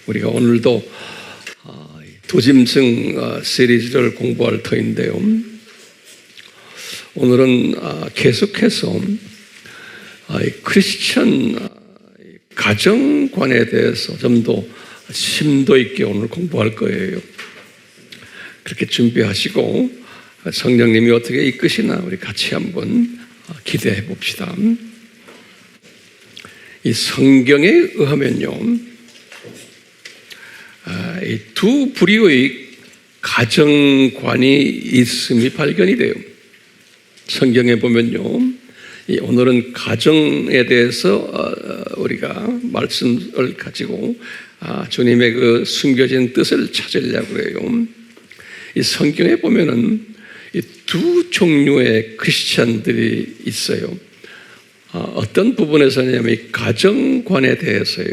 우리가 오늘도 도짐승 시리즈를 공부할 터인데요. 오늘은 계속해서 크리스천 가정관에 대해서 좀 더 심도 있게 오늘 공부할 거예요. 그렇게 준비하시고 성령님이 어떻게 이끄시나 우리 같이 한번 기대해 봅시다. 이 성경에 의하면요, 이 두 부류의 가정관이 있음이 발견이 돼요. 성경에 보면요, 오늘은 가정에 대해서 우리가 말씀을 가지고 주님의 그 숨겨진 뜻을 찾으려고 해요. 이 성경에 보면은 이 두 종류의 크리스찬들이 있어요. 어떤 부분에서냐면 이 가정관에 대해서요.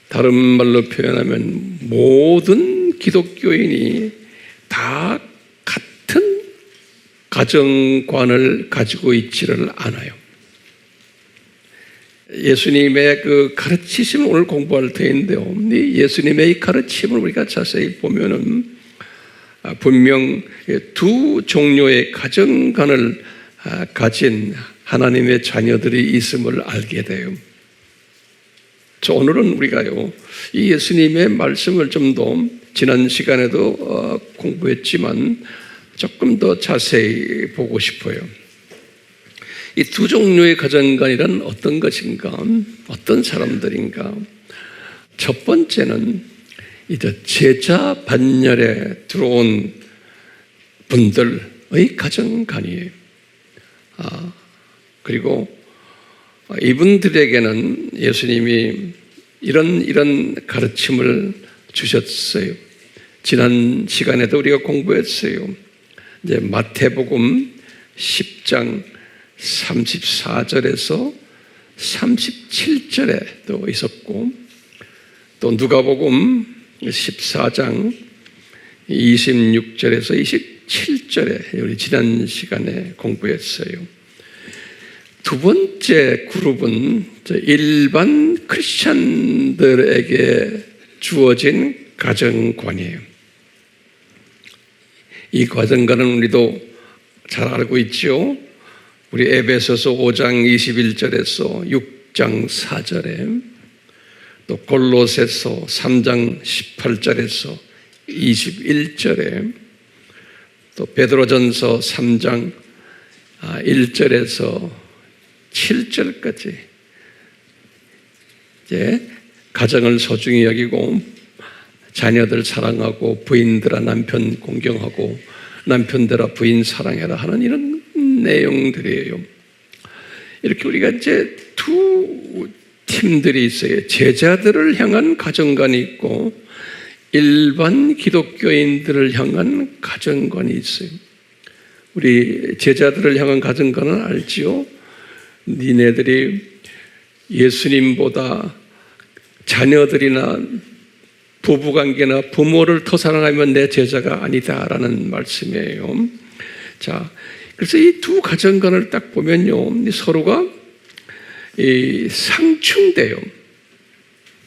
다른 말로 표현하면 모든 기독교인이 다 같은 가정관을 가지고 있지를 않아요. 예수님의 그 가르치심을 오늘 공부할 터인데요. 예수님의 이 가르침을 우리가 자세히 보면은 분명 두 종류의 가정관을 가진 하나님의 자녀들이 있음을 알게 돼요. 오늘은 우리가요, 이 예수님의 말씀을 좀 더 지난 시간에도 공부했지만 조금 더 자세히 보고 싶어요. 이 두 종류의 가정관이란 어떤 것인가? 어떤 사람들인가? 첫 번째는 이제 제자 반열에 들어온 분들의 가정관이에요. 그리고 이분들에게는 예수님이 이런 가르침을 주셨어요. 지난 시간에도 우리가 공부했어요. 이제 마태복음 10장 34절에서 37절에도 있었고, 또 누가복음 14장 26절에서 27절에 우리 지난 시간에 공부했어요. 두 번째 그룹은 일반 크리스찬들에게 주어진 가정관이에요. 이 가정관은 우리도 잘 알고 있죠. 우리 에베소서 5장 21절에서 6장 4절에, 또 골로새서 3장 18절에서 21절에, 또 베드로전서 3장 1절에서 7절까지 이제 가정을 소중히 여기고 자녀들 사랑하고 부인들아 남편 공경하고 남편들아 부인 사랑해라 하는 이런 내용들이에요. 이렇게 우리가 이제 두 팀들이 있어요. 제자들을 향한 가정관이 있고 일반 기독교인들을 향한 가정관이 있어요. 우리 제자들을 향한 가정관은 알지요? 니네들이 예수님보다 자녀들이나 부부관계나 부모를 더 사랑하면 내 제자가 아니다라는 말씀이에요. 자, 그래서 이 두 가정관을 딱 보면요, 서로가 상충돼요.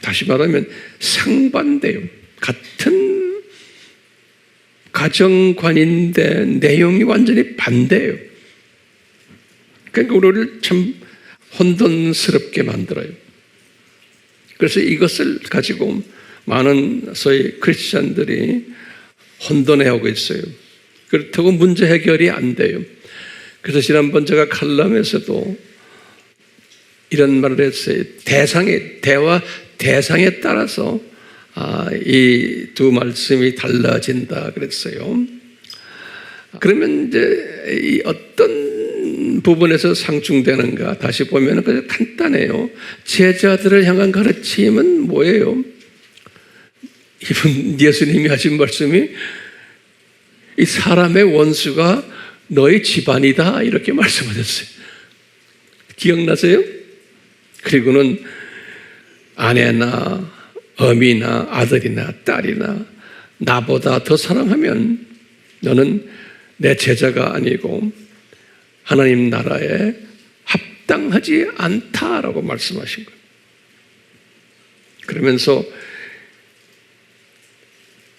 다시 말하면 상반돼요. 같은 가정관인데 내용이 완전히 반대예요. 그러니까 우리를 참 혼돈스럽게 만들어요. 그래서 이것을 가지고 많은 소위 크리스찬들이 혼돈해하고 있어요. 그렇다고 문제 해결이 안 돼요. 그래서 지난번 제가 칼럼에서도 이런 말을 했어요. 대화 대상에 따라서 이 두 말씀이 달라진다 그랬어요. 그러면 이제 이 어떤 부분에서 상충되는가? 다시 보면 그냥 간단해요. 제자들을 향한 가르침은 뭐예요? 이분 예수님이 하신 말씀이 이 사람의 원수가 너희 집안이다 이렇게 말씀하셨어요. 기억나세요? 그리고는 아내나 어미나 아들이나 딸이나 나보다 더 사랑하면 너는 내 제자가 아니고 하나님 나라에 합당하지 않다라고 말씀하신 거예요. 그러면서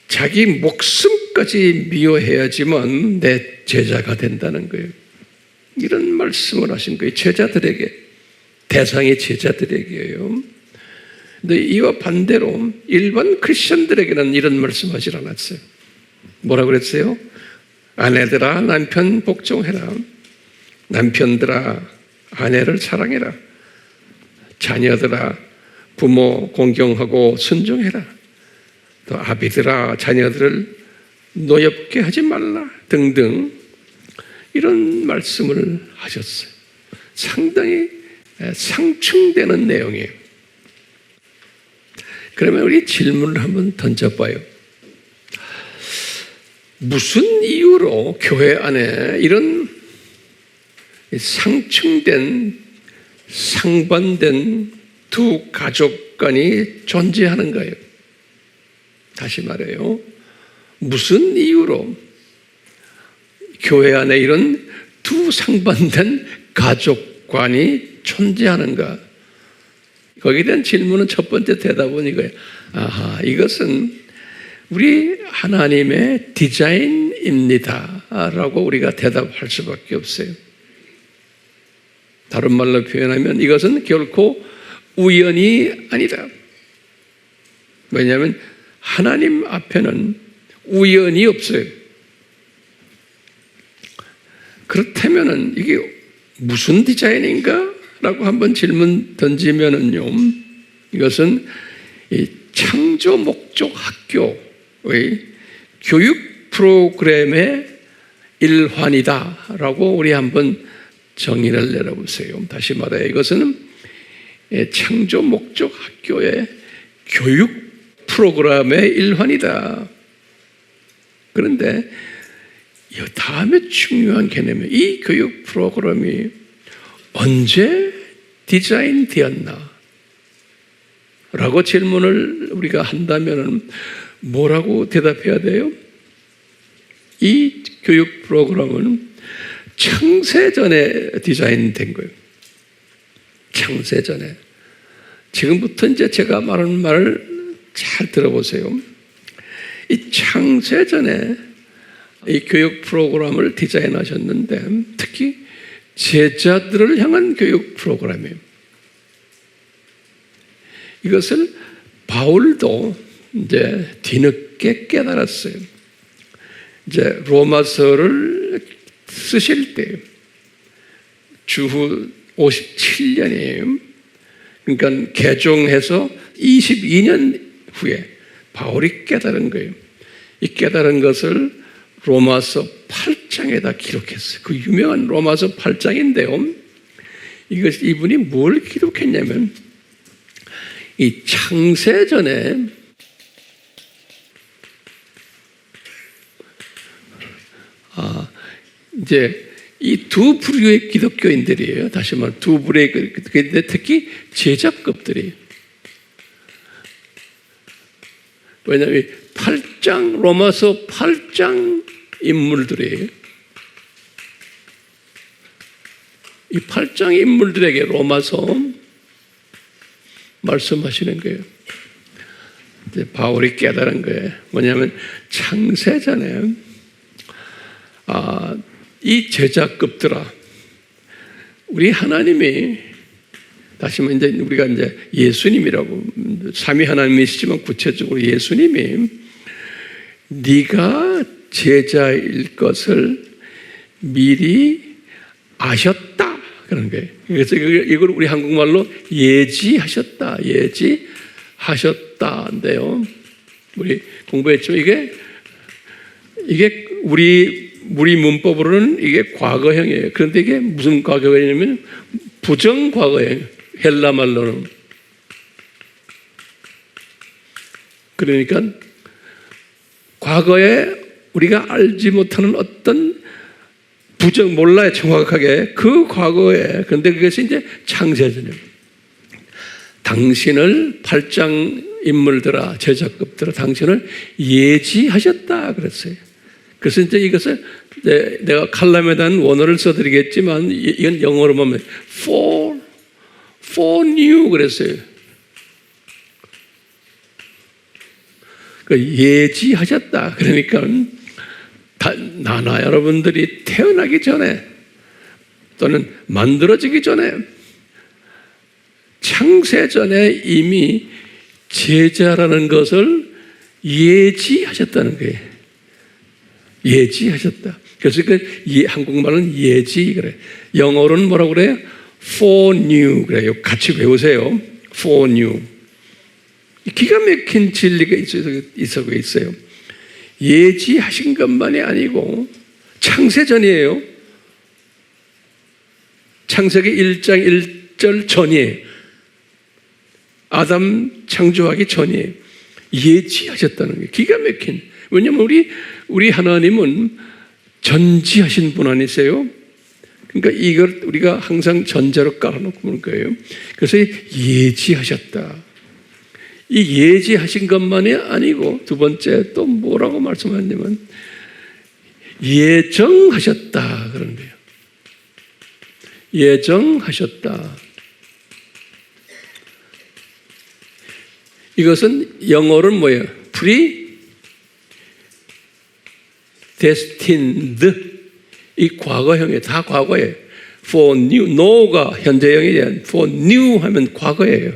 자기 목숨까지 미워해야지만 내 제자가 된다는 거예요. 이런 말씀을 하신 거예요. 제자들에게, 대상의 제자들에게요. 근데 이와 반대로 일반 크리스천들에게는 이런 말씀하지 않았어요. 뭐라고 그랬어요? 아내들아 남편 복종해라. 남편들아 아내를 사랑해라. 자녀들아 부모 공경하고 순종해라. 또 아비들아 자녀들을 노엽게 하지 말라 등등 이런 말씀을 하셨어요. 상당히 상충되는 내용이에요. 그러면 우리 질문을 한번 던져봐요. 무슨 이유로 교회 안에 이런 상충된, 상반된 두 가족 간이 존재하는가요? 다시 말해요. 무슨 이유로 교회 안에 이런 두 상반된 가족관이 존재하는가? 거기에 대한 질문은 첫 번째 대답은 이거예요. 아하, 이것은 우리 하나님의 디자인입니다 라고 우리가 대답할 수밖에 없어요. 다른 말로 표현하면 이것은 결코 우연이 아니다. 왜냐하면 하나님 앞에는 우연이 없어요. 그렇다면 이게 무슨 디자인인가? 라고 한번 질문 던지면은요, 이것은 이 창조 목적 학교의 교육 프로그램의 일환이다 라고 우리 한번 정의를 내려보세요. 다시 말해 이것은 창조 목적 학교의 교육 프로그램의 일환이다. 그런데 이 다음에 중요한 개념이 이 교육 프로그램이 언제 디자인되었나? 라고 질문을 우리가 한다면 뭐라고 대답해야 돼요? 이 교육 프로그램은 창세전에 디자인된 거예요. 창세전에. 지금부터 이제 제가 말하는 말을 잘 들어보세요. 이 창세전에 이 교육 프로그램을 디자인하셨는데 특히 제자들을 향한 교육 프로그램이에요. 이것을 바울도 이제 뒤늦게 깨달았어요. 이제 로마서를 쓰실 때 주후 57년이에요. 그러니까 개종해서 22년 후에 바울이 깨달은 거예요. 이 깨달은 것을 로마서 8장에다 기록했어요. 그 유명한 로마서 8장인데요. 이분이 뭘 기록했냐면 이 창세전에 이제 이 두 부류의 기독교인들이에요. 다시 말해 두 부류의 기독교인들, 특히 제자급들이에요. 왜냐하면 8장 로마서 8장 인물들이에요. 이 8장 인물들에게 로마서 말씀하시는 거예요. 이제 바울이 깨달은 거예요. 뭐냐면 창세전에 이 제자급들아, 우리 하나님이 다시 말해 이제 우리가 이제 예수님이라고 삼위 하나님이시지만 구체적으로 예수님이 네가 제자일 것을 미리 아셨다 그런 거예요. 그래서 이걸 우리 한국말로 예지하셨다, 예지하셨다인데요. 우리 공부했죠. 이게 우리 문법으로는 이게 과거형이에요. 그런데 이게 무슨 과거형이냐면 부정 과거형, 헬라 말로는. 그러니까 과거에 우리가 알지 못하는 어떤 부정, 몰라요, 정확하게. 그 과거에. 그런데 그것이 이제 창세전이에요. 당신을 8장 인물들아, 제자급들아, 당신을 예지하셨다 그랬어요. 그래서 이제 이것을 내가 칼럼에 대한 원어를 써드리겠지만 이건 영어로 보면 for new 그랬어요. 예지하셨다. 그러니까 나나 여러분들이 태어나기 전에 또는 만들어지기 전에 창세 전에 이미 제자라는 것을 예지하셨다는 거예요. 예지하셨다. 그래서 한국말은 예지 그래. 영어로는 뭐라고 그래요? foreknew 그래요. 같이 배우세요. foreknew. 기가 막힌 진리가 있어요. 예지하신 것만이 아니고 창세전이에요. 창세기 1장 1절 전이에요. 아담 창조하기 전이에요. 예지하셨다는 게 기가 막힌. 왜냐하면 우리 하나님은 전지하신 분 아니세요? 그러니까 이걸 우리가 항상 전제로 깔아놓고 보는 거예요. 그래서 예지하셨다. 이 예지하신 것만이 아니고 두 번째 또 뭐라고 말씀하냐면 예정하셨다 그런 거예요. 예정하셨다. 이것은 영어로는 뭐예요? predestined. 이 과거형이에요. 다 과거예요. for new, no가 현재형이에요. for new 하면 과거예요.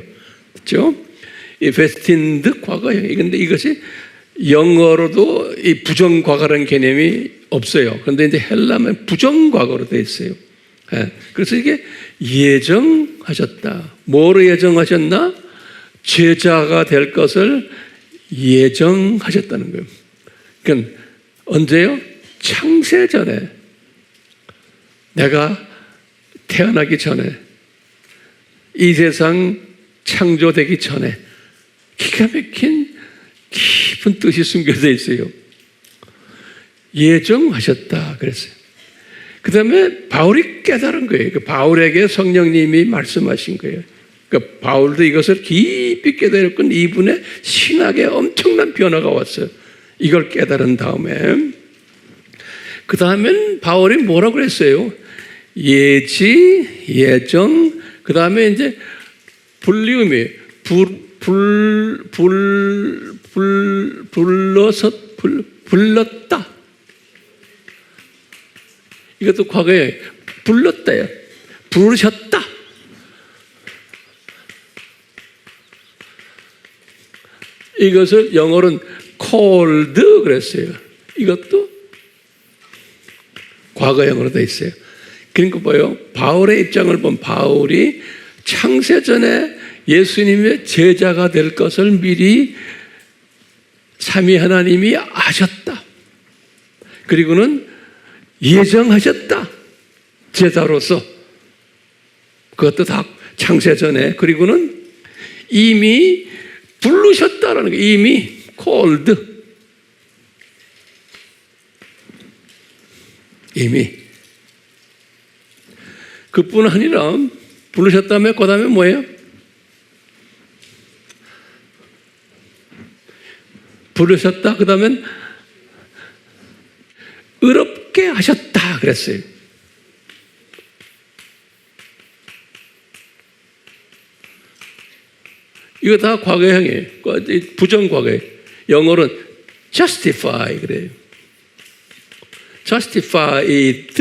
그렇죠? 이 destined 과거형. 그런데 이것이 영어로도 이 부정과거라는 개념이 없어요. 그런데 이제 헬라면 부정과거로 되어 있어요. 그래서 이게 예정하셨다. 뭐로 예정하셨나? 제자가 될 것을 예정하셨다는 거예요. 그러니까 언제요? 창세 전에, 내가 태어나기 전에, 이 세상 창조되기 전에 기가 막힌 깊은 뜻이 숨겨져 있어요. 예정하셨다 그랬어요. 그 다음에 바울이 깨달은 거예요. 그 바울에게 성령님이 말씀하신 거예요. 그러니까 바울도 이것을 깊이 깨달았고 이분의 신학에 엄청난 변화가 왔어요. 이걸 깨달은 다음에 그 다음엔 바울이 뭐라고 그랬어요? 예지, 예정, 그 다음에 이제 불리움이 불렀다. 이것도 과거에 불렀다요. 부르셨다. 이것을 영어로는 called 그랬어요. 이것도 과거형으로 되어 있어요. 그러니까 뭐예요? 바울의 입장을 보면 바울이 창세 전에 예수님의 제자가 될 것을 미리 삼위 하나님이 아셨다. 그리고는 예정하셨다. 제자로서. 그것도 다 창세 전에. 그리고는 이미 부르셨다라는 거예요. 이미 called. 이미. 그뿐 아니라 부르셨다며 그 다음에 뭐예요? 부르셨다. 그 다음엔 의롭게 하셨다 그랬어요. 이거 다 과거형이에요. 부정과거예요. 영어로는 justify 그래요. justified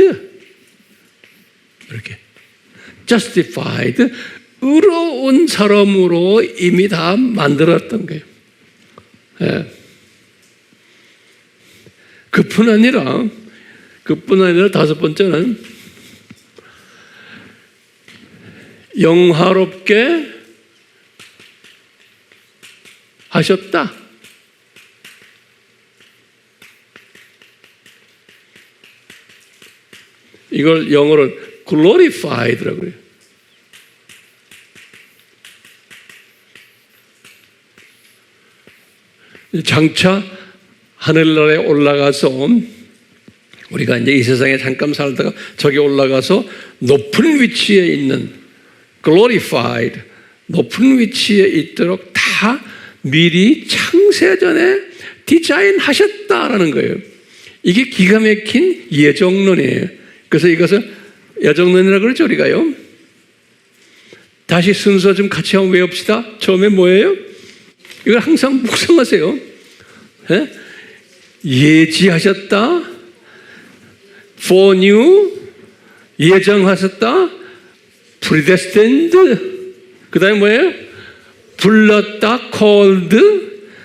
이렇게 justified 의로운 사람으로 이미 다 만들었던 거예요. 예. 그뿐 아니라 다섯 번째는 영화롭게 하셨다. 이걸 영어로 glorified라고 그래요. 장차 하늘나라에 올라가서 우리가 이제 이 세상에 잠깐 살다가 저기 올라가서 높은 위치에 있는 glorified 높은 위치에 있도록 다 미리 창세전에 디자인하셨다라는 거예요. 이게 기가 막힌 예정론이에요. 그래서 이것을 예정론이라고 그러죠, 우리가요. 다시 순서 좀 같이 한번 외웁시다. 처음에 뭐예요? 이걸 항상 묵상하세요. 예? 예지하셨다, foreknew, 예정하셨다, predestined, 그 다음에 뭐예요? 불렀다, called,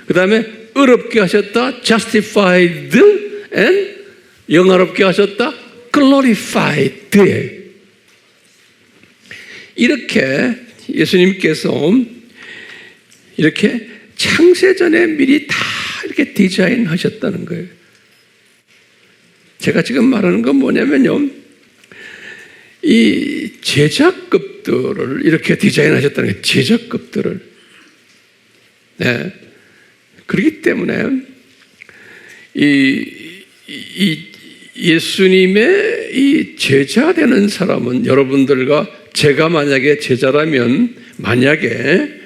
그 다음에 의롭게 하셨다, justified, and 영화롭게 하셨다, glorified. 이렇게 예수님께서 이렇게 창세전에 미리 다 이렇게 디자인하셨다는 거예요. 제가 지금 말하는 건 뭐냐면요, 이 제자급들을 이렇게 디자인하셨다는 거예요. 제자급들을. 네. 그렇기 때문에 이 예수님의 이 제자 되는 사람은, 여러분들과 제가 만약에 제자라면, 만약에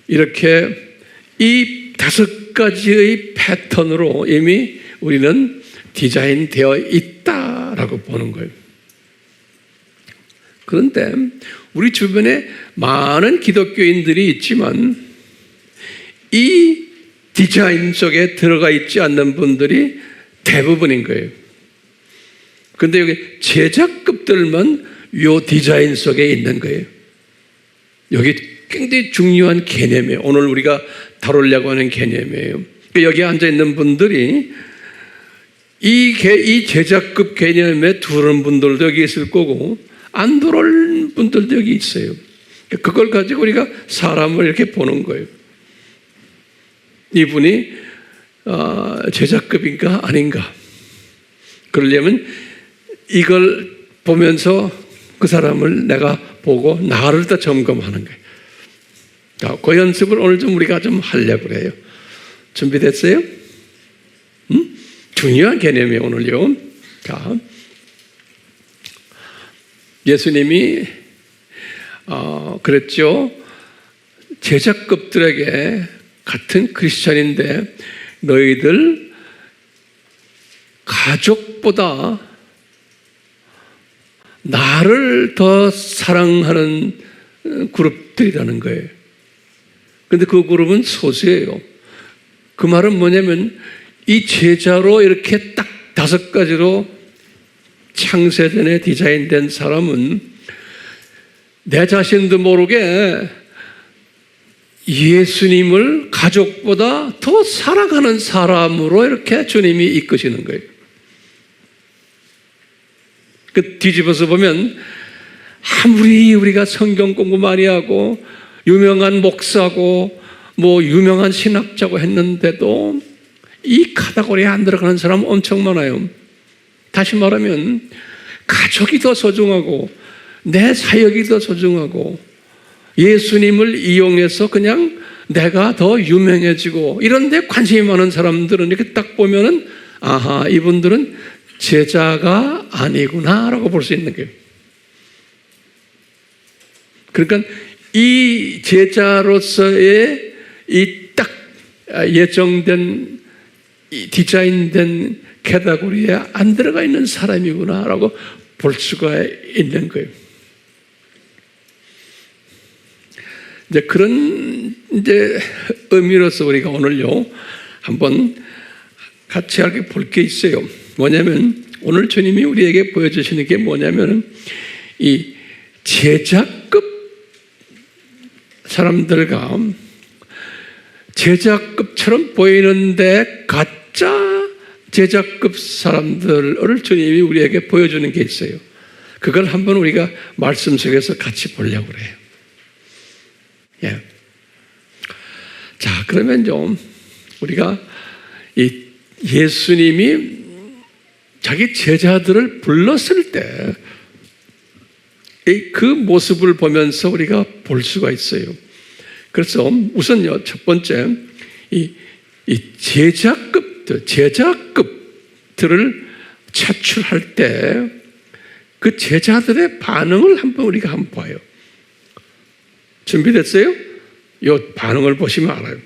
이렇게 이 5가지의 패턴으로 이미 우리는 디자인되어 있다라고 보는 거예요. 그런데 우리 주변에 많은 기독교인들이 있지만 이 디자인 속에 들어가 있지 않는 분들이 대부분인 거예요. 그런데 여기 제자급들만 이 디자인 속에 있는 거예요. 여기 굉장히 중요한 개념이에요. 오늘 우리가 다루려고 하는 개념이에요. 여기 앉아 있는 분들이 이 제자급 개념에 들어온 분들도 여기 있을 거고, 안 들어올 분들도 여기 있어요. 그걸 가지고 우리가 사람을 이렇게 보는 거예요. 이분이 제자급인가 아닌가. 그러려면 이걸 보면서 그 사람을 내가 보고 나를 더 점검하는 거예요. 자, 그 연습을 오늘 좀 우리가 좀 하려고 그래요. 준비됐어요? 중요한 개념이에요, 오늘요. 자, 예수님이 그랬죠. 제자급들에게 같은 크리스찬인데 너희들 가족보다 나를 더 사랑하는 그룹들이라는 거예요. 그런데 그 그룹은 소수예요. 그 말은 뭐냐면 이 제자로 이렇게 딱 5가지로 창세전에 디자인된 사람은 내 자신도 모르게 예수님을 가족보다 더 사랑하는 사람으로 이렇게 주님이 이끄시는 거예요. 그 뒤집어서 보면 아무리 우리가 성경 공부 많이 하고 유명한 목사고 뭐 유명한 신학자고 했는데도 이 카테고리에 안 들어가는 사람 엄청 많아요. 다시 말하면 가족이 더 소중하고 내 사역이 더 소중하고 예수님을 이용해서 그냥 내가 더 유명해지고 이런 데 관심이 많은 사람들은 이렇게 딱 보면은 아하, 이분들은 제자가 아니구나 라고 볼 수 있는 거예요. 그러니까 이 제자로서의 이 딱 예정된 이 디자인된 카테고리에 안 들어가 있는 사람이구나 라고 볼 수가 있는 거예요. 이제 그런 의미로서 우리가 오늘요 한번 같이 이렇게 볼 게 있어요. 뭐냐면 오늘 주님이 우리에게 보여주시는 게 뭐냐면 이 제자급 사람들과 제자급처럼 보이는데 가짜 제자급 사람들을 주님이 우리에게 보여주는 게 있어요. 그걸 한번 우리가 말씀 속에서 같이 보려고 그래요. 예. 자, 그러면 좀 우리가 이 예수님이 자기 제자들을 불렀을 때 그 모습을 보면서 우리가 볼 수가 있어요. 그래서 우선요, 첫 번째, 이 제자급들을 차출할 때 그 제자들의 반응을 우리가 한번 봐요. 준비됐어요? 이 반응을 보시면 알아요.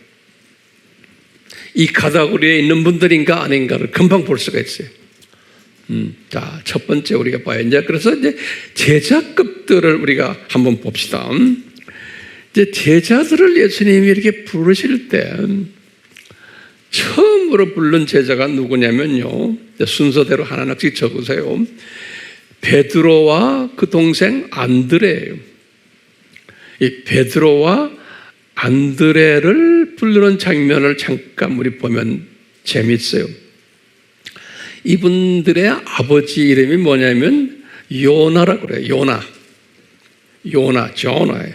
이 카테고리에 있는 분들인가 아닌가를 금방 볼 수가 있어요. 자, 첫 번째 우리가 봐요. 이제 그래서 이제 제자급들을 우리가 한번 봅시다. 이제 제자들을 예수님이 이렇게 부르실 때 처음으로 부른 제자가 누구냐면요, 순서대로 하나씩 적으세요. 베드로와 그 동생 안드레예요. 이 베드로와 안드레를 부르는 장면을 잠깐 우리 보면 재밌어요. 이분들의 아버지 이름이 뭐냐면 요나라고 그래요. 조나예요.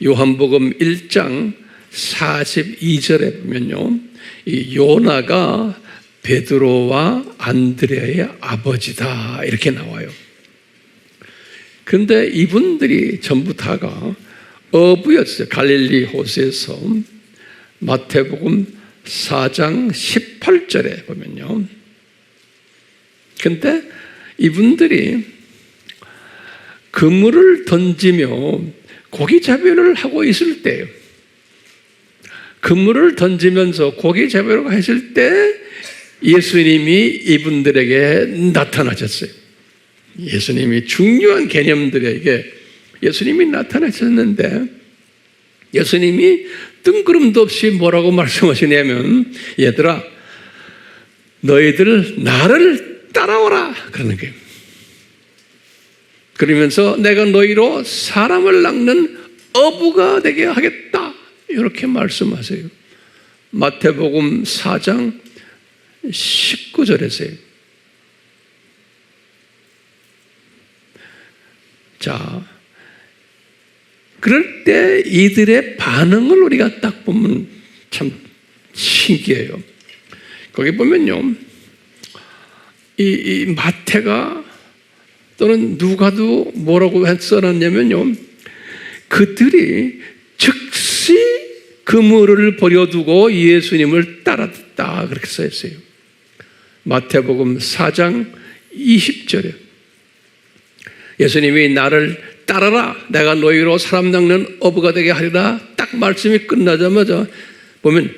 요한복음 1장 42절에 보면요, 이 요나가 베드로와 안드레의 아버지다 이렇게 나와요. 그런데 이분들이 전부 다가 어부였어요. 갈릴리 호수에서. 마태복음 4장 18절에 보면요. 근데 이분들이 그물을 던지며 고기 잡이를 하고 있을 때예요. 그물을 던지면서 고기 잡이를 했을 때 예수님이 이분들에게 나타나셨어요. 예수님이 중요한 개념들에게 예수님이 나타나셨는데, 예수님이 뜬구름도 없이 뭐라고 말씀하시냐면, 얘들아, 너희들 나를 따라오라 그러는 거예요. 그러면서 내가 너희로 사람을 낚는 어부가 되게 하겠다 이렇게 말씀하세요. 마태복음 4장 19절에서요. 자, 그럴 때 이들의 반응을 우리가 딱 보면 참 신기해요. 거기 보면요, 이 마태가 또는 누가도 뭐라고 써놨냐면요, 그들이 즉시 그물을 버려두고 예수님을 따랐다 그렇게 써있어요. 마태복음 4장 20절에 예수님이 나를 따라라, 내가 너희로 사람 낚는 어부가 되게 하리라 딱 말씀이 끝나자마자 보면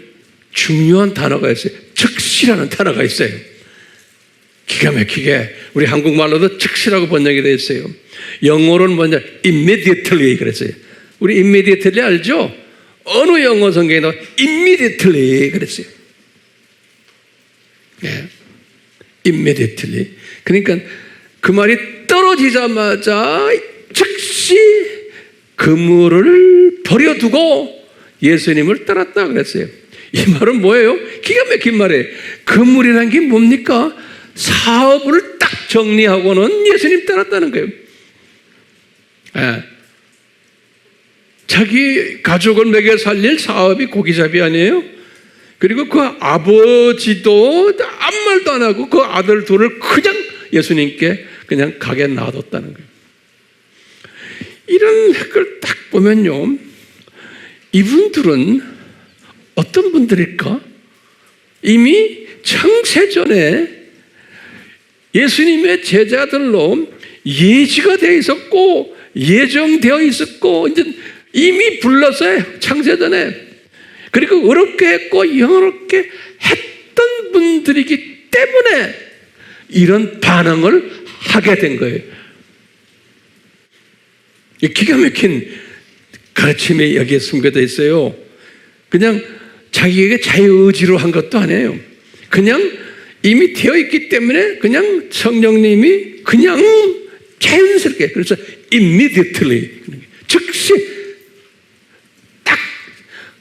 중요한 단어가 있어요. 즉시라는 단어가 있어요. 기가 막히게 우리 한국말로도 즉시라고 번역이 되어 있어요. 영어로는 뭐냐, immediately 그랬어요. 우리 immediately 알죠? 어느 영어 성경에도 immediately 그랬어요. 예, immediately. 그러니까 그 말이 떨어지자마자 즉시 그물을 버려두고 예수님을 따랐다 그랬어요. 이 말은 뭐예요? 기가 막힌 말이에요. 그물이라는 게 뭡니까? 사업을 딱 정리하고는 예수님 따랐다는 거예요. 예. 자기 가족을 먹여 살릴 사업이 고기잡이 아니에요? 그리고 그 아버지도 아무 말도 안 하고 그 아들 둘을 그냥 예수님께 그냥 가게 놔뒀다는 거예요. 이런 걸 딱 보면요, 이분들은 어떤 분들일까? 이미 창세전에 예수님의 제자들로 예지가 되어 있었고 예정되어 있었고 이제 이미 불렀어요. 창세전에. 그리고 어렵게 했고 영어롭게 했던 분들이기 때문에 이런 반응을 하게 된 거예요. 기가 막힌 가르침이 여기에 숨겨져 있어요. 그냥 자기에게 자유의지로 한 것도 아니에요. 그냥 이미 되어 있기 때문에 그냥 성령님이 그냥 자연스럽게, 그래서 immediately, 즉시 딱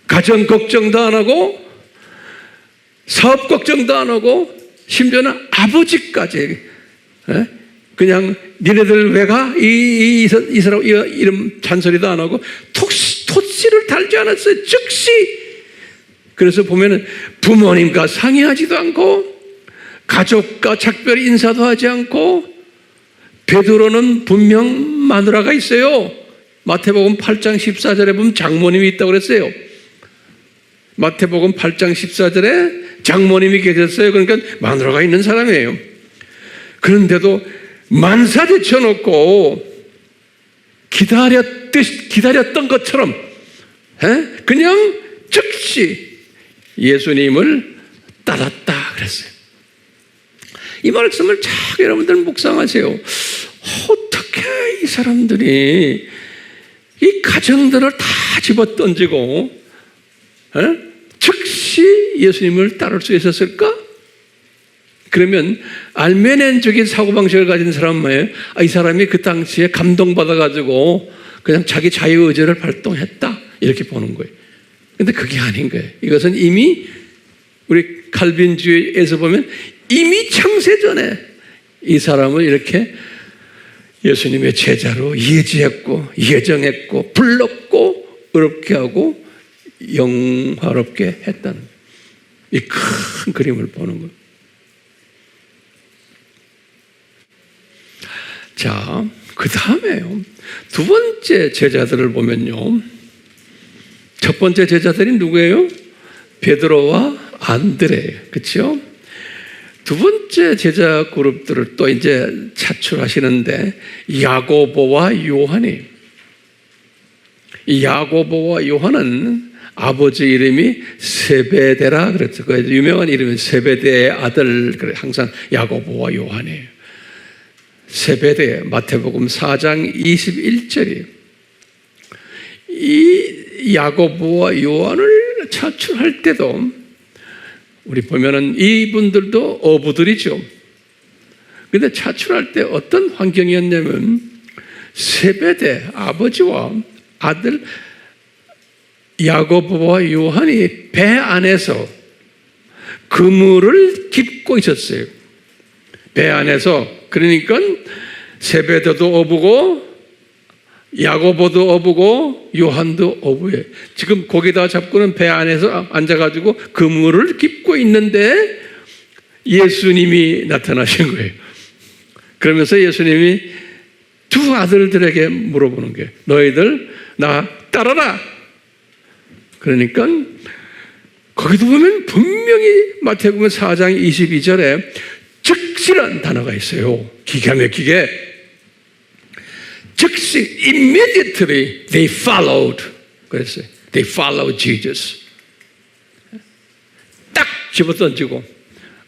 가정 걱정도 안 하고 사업 걱정도 안 하고 심지어는 아버지까지 그냥 니네들 왜 가? 이 사람 이름 잔소리도 안 하고 토시를 달지 않았어요. 즉시. 그래서 보면은 부모님과 상의하지도 않고 가족과 작별 인사도 하지 않고, 베드로는 분명 마누라가 있어요. 마태복음 8장 14절에 보면 장모님이 있다고 그랬어요. 마태복음 8장 14절에 장모님이 계셨어요. 그러니까 마누라가 있는 사람이에요. 그런데도 만사 제쳐놓고 기다렸던 것처럼 그냥 즉시 예수님을 따랐다 그랬어요. 이 말씀을 잘 여러분들 묵상하세요. 어떻게 이 사람들이 이 가정들을 다 집어던지고 즉시 없이 예수님을 따를 수 있었을까? 그러면 알메넨적인 사고방식을 가진 사람은 뭐예요? 이 사람이 그 당시에 감동받아가지고 그냥 자기 자유의지를 발동했다, 이렇게 보는 거예요. 근데 그게 아닌 거예요. 이것은 이미 우리 칼빈주의에서 보면 이미 창세전에 이 사람을 이렇게 예수님의 제자로 예지했고 예정했고 불렀고 의롭게 하고 영화롭게 했다는 이 큰 그림을 보는 거예요. 자, 그 다음에요, 두 번째 제자들을 보면요, 첫 번째 제자들이 누구예요? 베드로와 안드레예요. 그렇죠? 두 번째 제자 그룹들을 또 이제 차출하시는데 야고보와 요한이, 이 야고보와 요한은 아버지 이름이 세베대라 그랬죠. 그 유명한 이름은 세베대의 아들, 그래 항상 야고보와 요한이에요. 세베대, 마태복음 4장 21절이에요. 이 야고보와 요한을 차출할 때도 우리 보면은 이분들도 어부들이죠. 근데 차출할 때 어떤 환경이었냐면 세베대 아버지와 아들 야고보와 요한이 배 안에서 그물을 깁고 있었어요. 배 안에서. 그러니까 세베대도 어부고 야고보도 어부고 요한도 어부예요. 지금 거기다 잡고는 배 안에서 앉아가지고 그물을 깁고 있는데 예수님이 나타나신 거예요. 그러면서 예수님이 두 아들들에게 물어보는 거예요. 너희들 나 따라라. 그러니까 거기도 보면 분명히 마태복음 4장 22절에 즉시란 단어가 있어요. 기가 막히게 즉시 immediately they followed. 그랬어요. They followed Jesus. 딱 집어던지고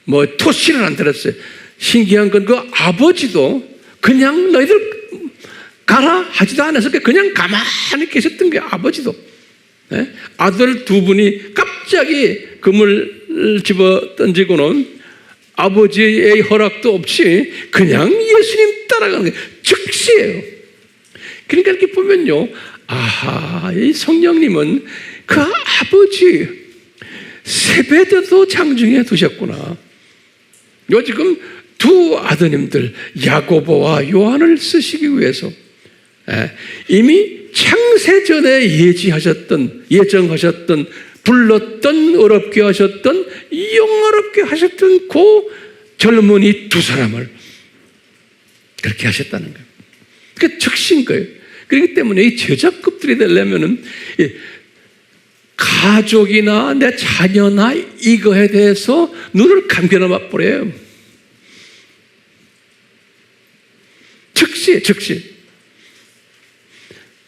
뭐 토시를 안 들었어요. 신기한 건 그 아버지도 그냥 너희들 가라 하지도 않았을 그냥 가만히 계셨던 게 아버지도. 네? 아들 두 분이 갑자기 금을 집어 던지고는 아버지의 허락도 없이 그냥 예수님 따라가는 게 즉시예요. 그러니까 이렇게 보면요, 아하, 이 성령님은 그 아버지 세베대도 장중에 두셨구나. 요 지금 두 아드님들 야고보와 요한을 쓰시기 위해서 이미 창세전에 예정하셨던 불렀던 어렵게 하셨던 영어롭게 하셨던 그 젊은이 두 사람을 그렇게 하셨다는 거예요. 그게 즉시인 거예요. 그렇기 때문에 이 제자급들이 되려면은 가족이나 내 자녀나 이거에 대해서 눈을 감겨놔 버려요. 즉시.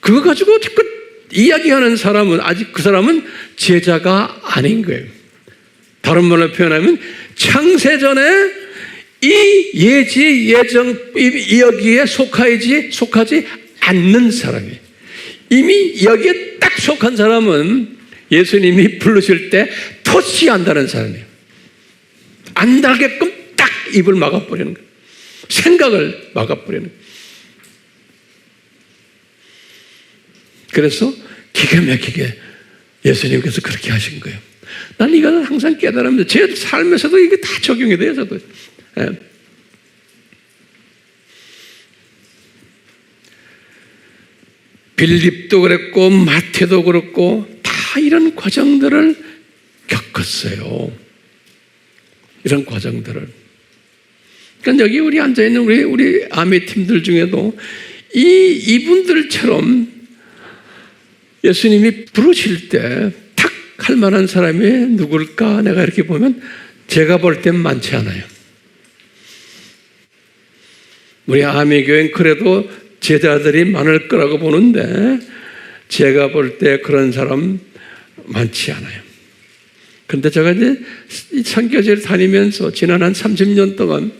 그거 가지고 자꾸 이야기하는 사람은 아직 그 사람은 제자가 아닌 거예요. 다른 말로 표현하면 창세전에 이 예정 여기에 속하지 않는 사람이, 이미 여기에 딱 속한 사람은 예수님이 부르실 때 토시한다는 사람이에요. 안 달게끔 딱 입을 막아버리는 거예요. 생각을 막아버리는 거예요. 그래서 기가 막히게 예수님께서 그렇게 하신 거예요. 난 이거는 항상 깨달으면서 제 삶에서도 이게 다 적용이 돼요, 저도. 빌립도 그랬고 마태도 그렇고 다 이런 과정들을 겪었어요. 이런 과정들을. 그러니까 여기 우리 앉아있는 우리 아미 팀들 중에도 이분들처럼 예수님이 부르실 때 탁 할 만한 사람이 누굴까? 내가 이렇게 보면 제가 볼 땐 많지 않아요. 우리 아미교회는 그래도 제자들이 많을 거라고 보는데 제가 볼 때 그런 사람 많지 않아요. 근데 제가 이제 선교지를 다니면서 지난 한 30년 동안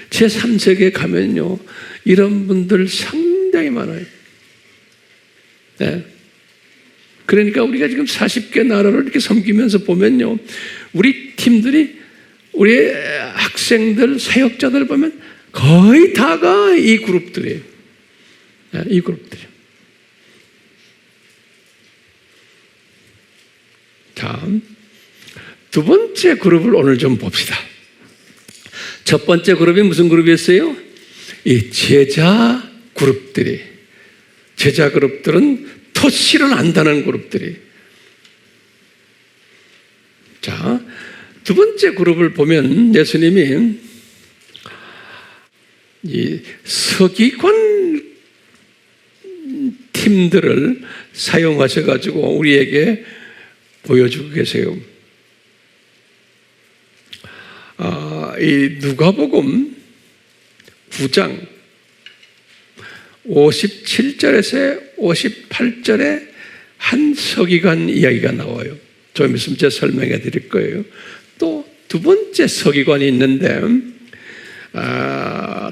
제 3세계에 가면요, 이런 분들 상당히 많아요. 네. 그러니까 우리가 지금 40개 나라를 이렇게 섬기면서 보면요, 우리 팀들이, 우리 학생들, 사역자들 보면 거의 다가 이 그룹들이에요. 이 그룹들이에요. 자, 두 번째 그룹을 오늘 좀 봅시다. 첫 번째 그룹이 무슨 그룹이었어요? 이 제자 그룹들이. 제자 그룹들은 토시를 안다는 그룹들이. 자, 두 번째 그룹을 보면 예수님이 이 서기관 팀들을 사용하셔가지고 우리에게 보여주고 계세요. 이 누가복음 9장 57절에서 58절에 한 서기관 이야기가 나와요. 좀 있으면 제가 설명해 드릴 거예요. 또 두 번째 서기관이 있는데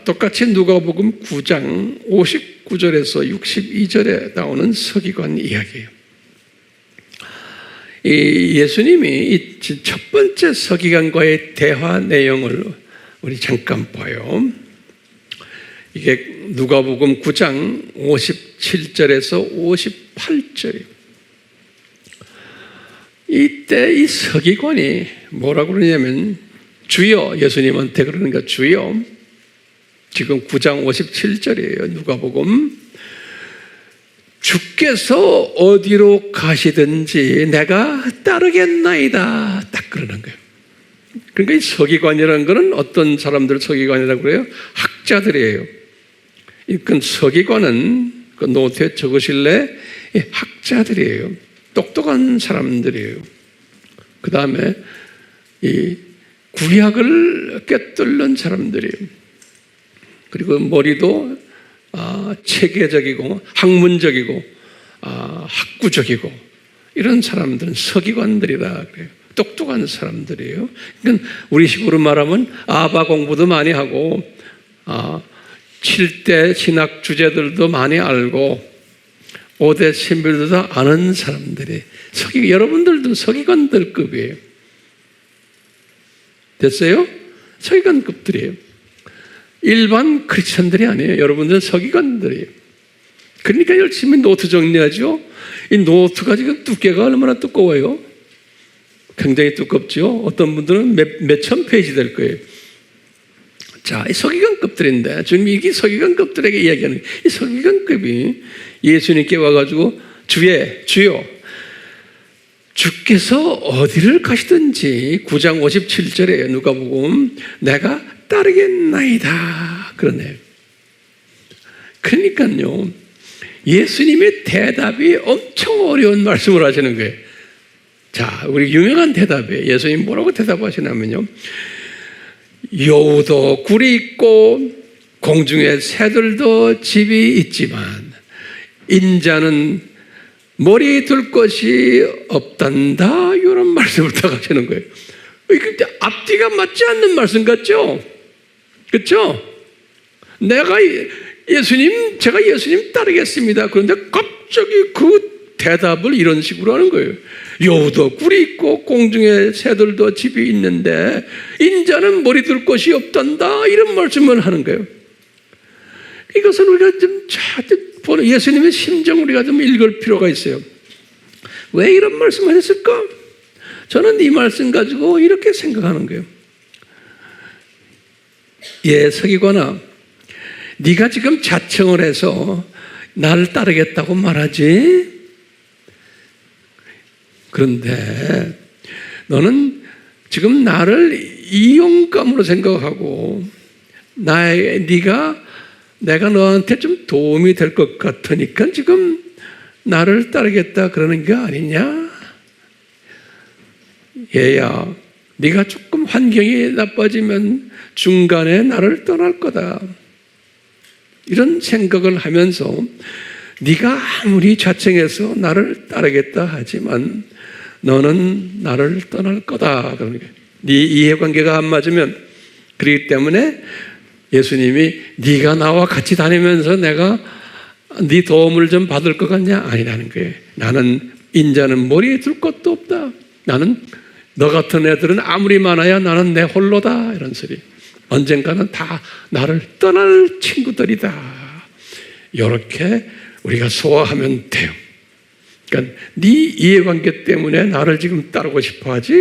똑같이 누가복음 9장 59절에서 62절에 나오는 서기관 이야기예요. 이 예수님이 이 첫 번째 서기관과의 대화 내용을 우리 잠깐 봐요. 이게 누가복음 9장 57절에서 58절이에요. 이때 이 서기관이 뭐라고 그러냐면, 주여, 예수님한테 그러는가, 주여, 지금 9장 57절이에요. 누가복음. 주께서 어디로 가시든지 내가 따르겠나이다. 딱 그러는 거예요. 그러니까 이 서기관이라는 것은 어떤 사람들 서기관이라고 그래요? 학자들이에요. 그 서기관은 그 노트에 적으실래? 학자들이에요. 똑똑한 사람들이에요. 그 다음에 이 구약을 꿰뚫는 사람들이에요. 그리고 머리도 체계적이고 학문적이고 학구적이고 이런 사람들은 서기관들이라 그래요. 똑똑한 사람들이에요. 그러니까 우리식으로 말하면 아바 공부도 많이 하고 7대 신학 주제들도 많이 알고 5대 신비들도 다 아는 사람들이 여러분들도 서기관들급이에요. 됐어요? 서기관급들이에요. 일반 크리스천들이 아니에요. 여러분들은 서기관들이에요. 그러니까 열심히 노트 정리하죠. 이 노트가 지금 두께가 얼마나 두꺼워요? 굉장히 두껍죠. 어떤 분들은 몇천 페이지 될 거예요. 자, 이 서기관급들인데 주님이 이게 서기관급들에게 이야기하는 이 서기관급이 예수님께 와가지고 주여, 주께서 어디를 가시든지 9장 57절에 누가복음 내가 따르겠나이다 그러네요. 그러니까요, 예수님의 대답이 엄청 어려운 말씀을 하시는 거예요. 자, 우리 유명한 대답이에요. 예수님 뭐라고 대답하시냐면요, 여우도 굴이 있고 공중의 새들도 집이 있지만 인자는 머리 둘 것이 없단다. 이런 말씀을 딱 하시는 거예요. 이게 앞뒤가 맞지 않는 말씀 같죠? 그렇죠? 제가 예수님 따르겠습니다. 그런데 갑자기 그 대답을 이런 식으로 하는 거예요. 여우도 굴이 있고 공중의 새들도 집이 있는데 인자는 머리 둘 것이 없단다. 이런 말씀을 하는 거예요. 이것은 우리가 좀 보는 예수님의 심정을 우리가 좀 읽을 필요가 있어요. 왜 이런 말씀을 했을까? 저는 이 말씀 가지고 이렇게 생각하는 거예요. 서기관아, 네가 지금 자청을 해서 나를 따르겠다고 말하지? 그런데 너는 지금 나를 이용감으로 생각하고 내가 너한테 좀 도움이 될 것 같으니까 지금 나를 따르겠다 그러는 게 아니냐? 얘야, 네가 조금 환경이 나빠지면 중간에 나를 떠날 거다. 이런 생각을 하면서 네가 아무리 자청해서 나를 따르겠다 하지만 너는 나를 떠날 거다. 그러니까 네 이해관계가 안 맞으면, 그렇기 때문에 예수님이 네가 나와 같이 다니면서 내가 네 도움을 좀 받을 것 같냐? 아니라는 거예요. 나는 인자는 머리에 둘 것도 없다. 나는 너 같은 애들은 아무리 많아야 나는 내 홀로다. 이런 소리. 언젠가는 다 나를 떠날 친구들이다. 이렇게 우리가 소화하면 돼요. 그러니까 네 이해관계 때문에 나를 지금 따르고 싶어하지?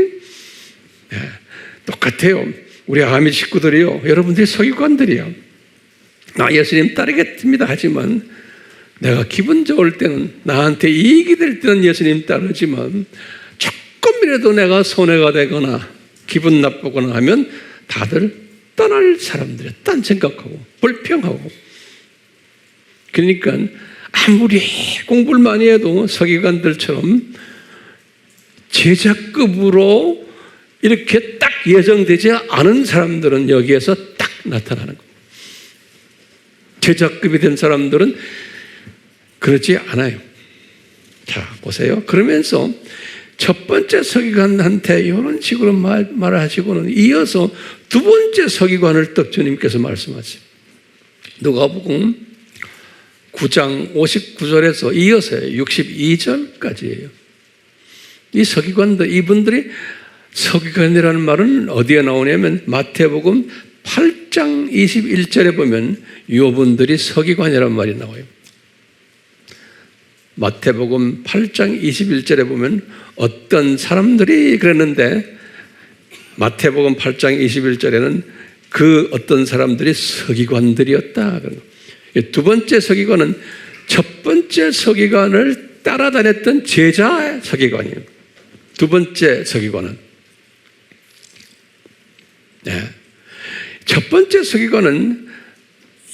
네, 똑같아요. 우리 아미 식구들이요. 여러분들이 서기관들이요. 나 예수님 따르겠습니다. 하지만 내가 기분 좋을 때는, 나한테 이익이 될 때는 예수님 따르지만 조금이라도 내가 손해가 되거나 기분 나쁘거나 하면 다들 떠날 사람들이야. 딴 생각하고 불평하고. 그러니까 아무리 공부를 많이 해도 서기관들처럼 제자급으로 이렇게 딱 예정되지 않은 사람들은 여기에서 딱 나타나는 거예요. 제자급이 된 사람들은 그렇지 않아요. 자, 보세요. 그러면서 첫 번째 서기관한테 이런 식으로 말을 하시고는 이어서 두 번째 서기관을 또 주님께서 말씀하세요. 누가복음 9장 59절에서 이어서요. 62절까지예요. 이 서기관들, 이분들이 서기관이라는 말은 어디에 나오냐면 마태복음 8장 21절에 보면 이분들이 서기관이라는 말이 나와요. 마태복음 8장 21절에 보면 어떤 사람들이 그랬는데 마태복음 8장 21절에는 그 어떤 사람들이 서기관들이었다. 두 번째 서기관은 첫 번째 서기관을 따라다녔던 제자 서기관이에요. 두 번째 서기관은. 네. 첫 번째 서기관은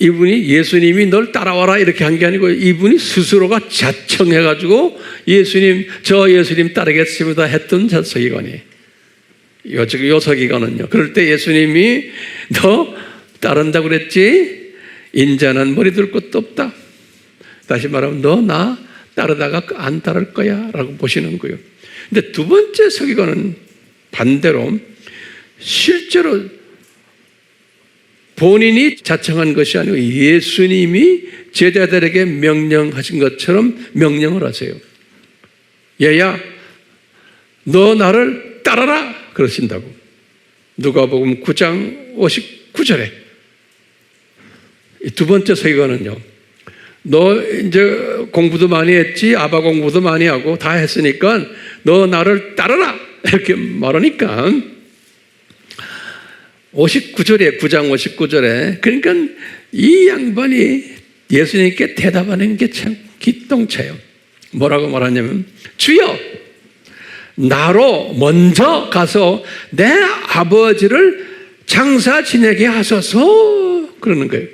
이분이 예수님이 널 따라와라 이렇게 한 게 아니고 이분이 스스로가 자청해가지고 저 예수님 따르겠습니다 했던 서기관이에요. 요 서기관은요. 그럴 때 예수님이 너 따른다고 그랬지? 인자는 머리 둘 것도 없다. 다시 말하면 너 나 따르다가 안 따를 거야 라고 보시는 거예요. 근데 두 번째 서기관은 반대로 실제로 본인이 자청한 것이 아니고 예수님이 제자들에게 명령하신 것처럼 명령을 하세요. 얘야, 너 나를 따라라 그러신다고. 누가복음 9장 59절에 두 번째 서기관은요. 너 이제 공부도 많이 했지, 아바 공부도 많이 하고 다 했으니까 너 나를 따라라 이렇게 말하니까 59절에 9장 59절에 그러니까 이 양반이 예수님께 대답하는 게 참 기똥차요. 뭐라고 말하냐면 주여 나로 먼저 가서 내 아버지를 장사 지내게 하소서 그러는 거예요.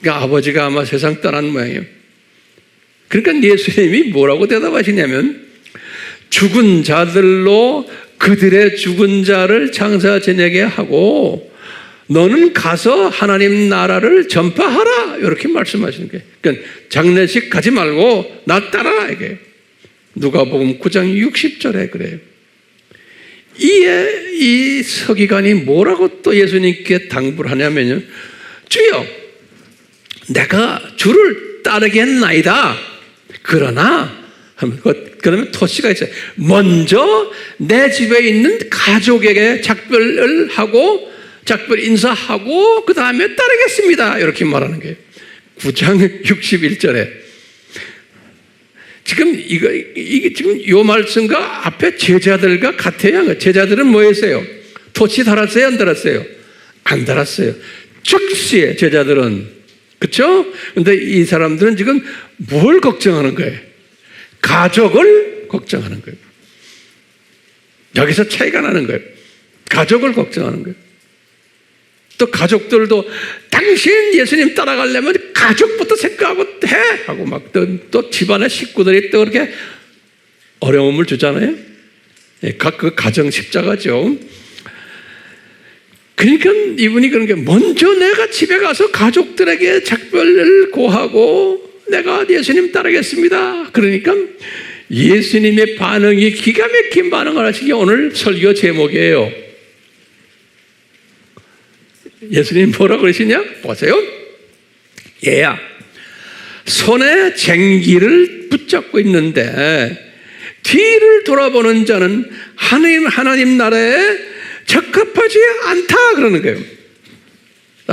그러니까 아버지가 아마 세상 떠난 모양이에요. 그러니까 예수님이 뭐라고 대답하시냐면 죽은 자들로 그들의 죽은 자를 장사 지내게 하고 너는 가서 하나님 나라를 전파하라 이렇게 말씀하시는 거예요. 그러니까 장례식 가지 말고 나 따라라 이게 누가복음 9장 60절에 그래요. 이에 이 서기관이 뭐라고 또 예수님께 당부를 하냐면요. 주여 내가 주를 따르겠나이다. 그러나 그러면 토시가 있어요. 먼저 내 집에 있는 가족에게 작별 인사하고 그 다음에 따르겠습니다. 이렇게 말하는 거예요. 9장 61절에 지금 이게 지금 요 말씀과 앞에 제자들과 같아요. 제자들은 뭐 했어요? 토치 달았어요? 안 달았어요? 안 달았어요. 즉시에 제자들은 그렇죠? 근데 이 사람들은 지금 뭘 걱정하는 거예요? 가족을 걱정하는 거예요. 여기서 차이가 나는 거예요. 가족을 걱정하는 거예요. 또 가족들도 당신 예수님 따라가려면 가족부터 생각하고 해! 하고 막 또 집안의 식구들이 또 그렇게 어려움을 주잖아요. 그 가정 십자가죠. 그러니까 이분이 그런 게 먼저 내가 집에 가서 가족들에게 작별을 고하고 내가 예수님 따르겠습니다. 그러니까 예수님의 반응이 기가 막힌 반응을 하신 게 오늘 설교 제목이에요. 예수님 뭐라고 그러시냐? 보세요. 얘야, 손에 쟁기를 붙잡고 있는데 뒤를 돌아보는 자는 하나님 나라에 적합하지 않다 그러는 거예요.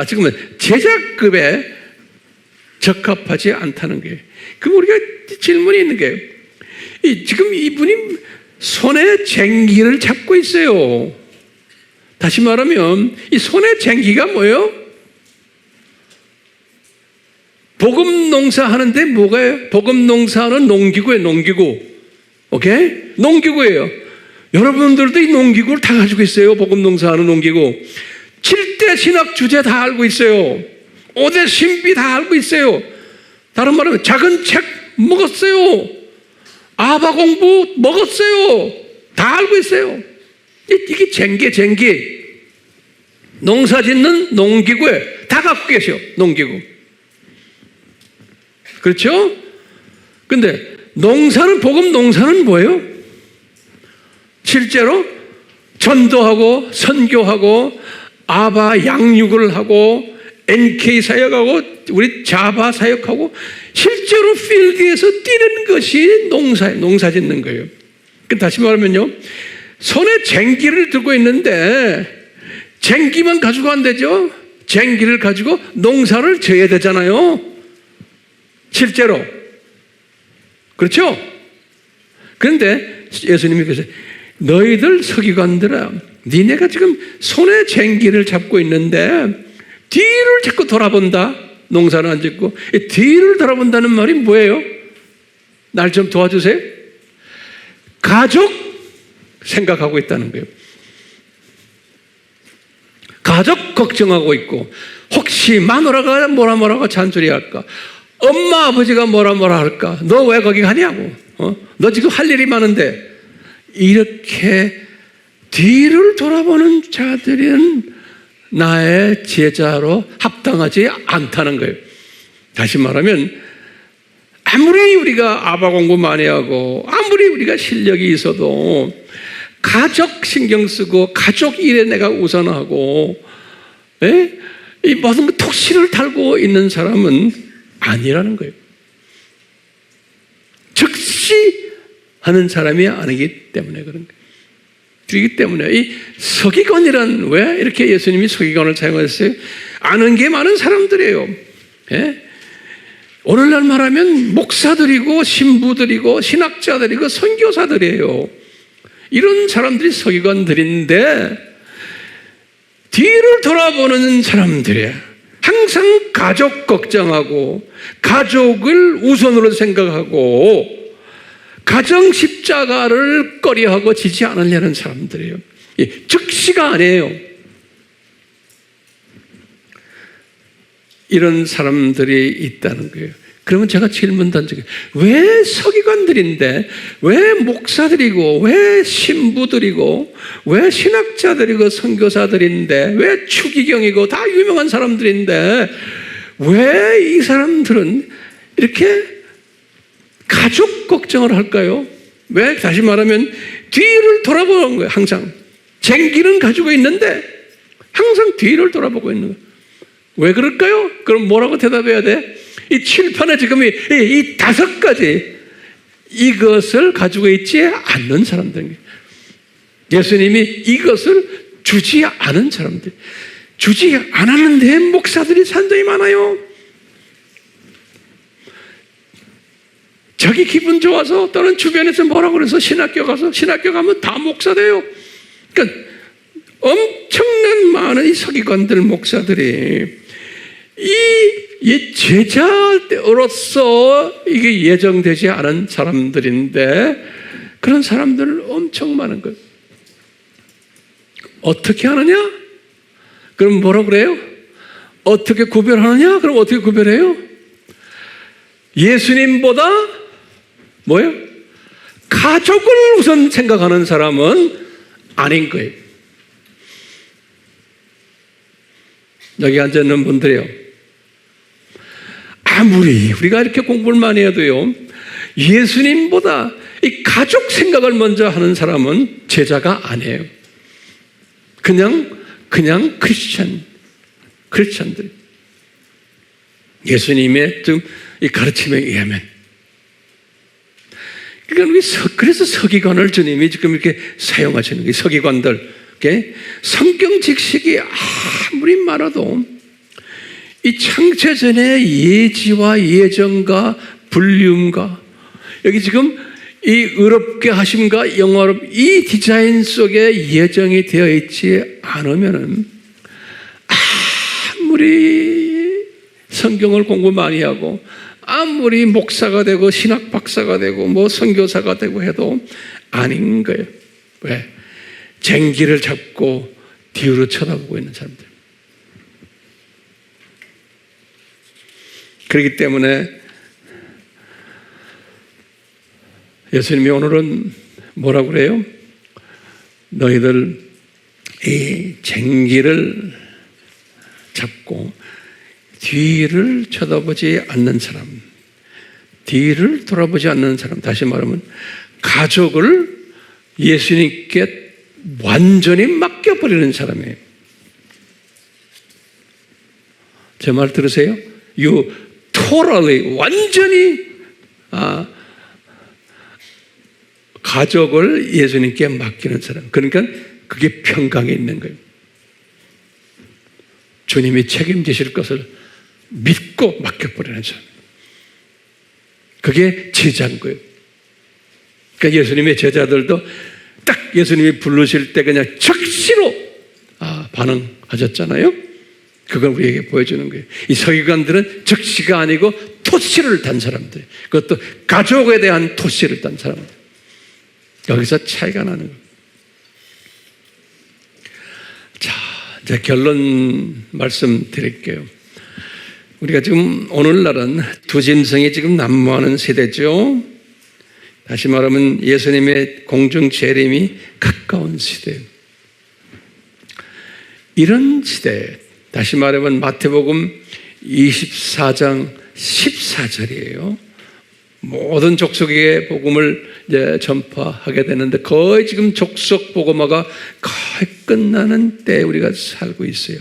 지금은 제자급에 적합하지 않다는 거예요. 그럼 우리가 질문이 있는 게 지금 이분이 손에 쟁기를 잡고 있어요. 다시 말하면 이 손에 쟁기가 뭐예요? 복음 농사하는데 뭐가요? 복음 농사하는 농기구예요. 농기구. 오케이? 농기구예요. 여러분들도 이 농기구를 다 가지고 있어요. 복음 농사하는 농기구. 7대 신학 주제 다 알고 있어요. 5대 신비 다 알고 있어요. 다른 말로 작은 책 먹었어요. 아바 공부 먹었어요. 다 알고 있어요. 이게 쟁기. 농사 짓는 농기구에 다 갖고 계셔. 농기구. 그렇죠? 근데 복음 농사는 뭐예요? 실제로 전도하고 선교하고 아바 양육을 하고 NK 사역하고 우리 자바 사역하고 실제로 필드에서 뛰는 것이 농사 짓는 거예요. 다시 말하면요, 손에 쟁기를 들고 있는데 쟁기만 가지고 안 되죠. 쟁기를 가지고 농사를 져야 되잖아요. 실제로. 그렇죠? 그런데 예수님이 그러세요. 너희들 서기관들아, 니네가 지금 손에 쟁기를 잡고 있는데 뒤를 자꾸 돌아본다. 농사는 안 짓고 뒤를 돌아본다는 말이 뭐예요? 날 좀 도와주세요. 가족 생각하고 있다는 거예요. 가족 걱정하고 있고, 혹시 마누라가 뭐라 잔소리할까? 엄마 아버지가 뭐라 할까? 너 왜 거기 가냐고? 너 지금 할 일이 많은데. 이렇게 뒤를 돌아보는 자들은 나의 제자로 합당하지 않다는 거예요. 다시 말하면 아무리 우리가 아바 공부 많이 하고 아무리 우리가 실력이 있어도 가족 신경 쓰고 가족 일에 내가 우선하고 이 모든 톡시를 달고 있는 사람은 아니라는 거예요. 즉시 하는 사람이 아니기 때문에 그런 거예요. 그렇기 때문에 이 서기관이란, 왜 이렇게 예수님이 서기관을 사용하셨어요? 아는 게 많은 사람들이에요. 오늘날 말하면 목사들이고 신부들이고 신학자들이고 선교사들이에요. 이런 사람들이 서기관들인데 뒤를 돌아보는 사람들이에요. 항상 가족 걱정하고 가족을 우선으로 생각하고 가정 십자가를 꺼려하고 지지 않으려는 사람들이에요. 즉시가 아니에요. 이런 사람들이 있다는 거예요. 그러면 제가 질문 던지게, 왜 서기관들인데, 왜 목사들이고, 왜 신부들이고, 왜 신학자들이고, 선교사들인데, 왜 추기경이고, 다 유명한 사람들인데, 왜 이 사람들은 이렇게 가족 걱정을 할까요? 왜? 다시 말하면 뒤를 돌아보는 거예요. 항상 쟁기는 가지고 있는데 항상 뒤를 돌아보고 있는 거예요. 왜 그럴까요? 그럼 뭐라고 대답해야 돼? 이 칠판에 지금 이 5가지 이것을 가지고 있지 않는 사람들, 예수님이 이것을 주지 않은 사람들, 주지 않았는데 목사들이 산적이 많아요. 자기 기분 좋아서 또는 주변에서 뭐라고 그래서 신학교 가면 다 목사 돼요. 그러니까 엄청난 많은 이 서기관들, 목사들이 이 제자로서 이게 예정되지 않은 사람들인데 그런 사람들 엄청 많은 거예요. 어떻게 하느냐? 그럼 뭐라고 그래요? 어떻게 구별하느냐? 그럼 어떻게 구별해요? 예수님보다 뭐예요? 가족을 우선 생각하는 사람은 아닌 거예요. 여기 앉아있는 분들이요, 아무리 우리가 이렇게 공부를 많이 해도요, 예수님보다 이 가족 생각을 먼저 하는 사람은 제자가 아니에요. 그냥 크리스찬들. 예수님의 지금 이 가르침에 의하면 그러니까 그래서 서기관을 주님이 지금 이렇게 사용하시는 거예요. 서기관들. 성경 직식이 아무리 많아도 이 창세전의 예지와 예정과 불리움과 여기 지금 이 의롭게 하심과 영화롭 이 디자인 속에 예정이 되어 있지 않으면은 아무리 성경을 공부 많이 하고 아무리 목사가 되고 신학 박사가 되고 뭐 선교사가 되고 해도 아닌 거예요. 왜? 쟁기를 잡고 뒤로 쳐다보고 있는 사람들. 그렇기 때문에 예수님이 오늘은 뭐라고 그래요? 너희들 이 쟁기를 잡고 뒤를 쳐다보지 않는 사람, 뒤를 돌아보지 않는 사람, 다시 말하면 가족을 예수님께 완전히 맡겨버리는 사람이에요. 제 말 들으세요? You totally, 완전히 가족을 예수님께 맡기는 사람. 그러니까 그게 평강에 있는 거예요. 주님이 책임지실 것을 믿고 맡겨버리는 사람. 그게 제자인 거예요. 그러니까 예수님의 제자들도 딱 예수님이 부르실 때 그냥 즉시로 반응하셨잖아요. 그걸 우리에게 보여주는 거예요. 이 서기관들은 즉시가 아니고 토시를 단 사람들. 그것도 가족에 대한 토시를 단 사람들. 여기서 차이가 나는 거예요. 자, 이제 결론 말씀드릴게요. 우리가 지금 오늘날은 두 짐승이 지금 난무하는 세대죠. 다시 말하면 예수님의 공중 재림이 가까운 시대. 이런 시대, 다시 말하면 마태복음 24장 14절이에요. 모든 족속에게 복음을 이제 전파하게 되는데 거의 지금 족속 복음화가 거의 끝나는 때에 우리가 살고 있어요.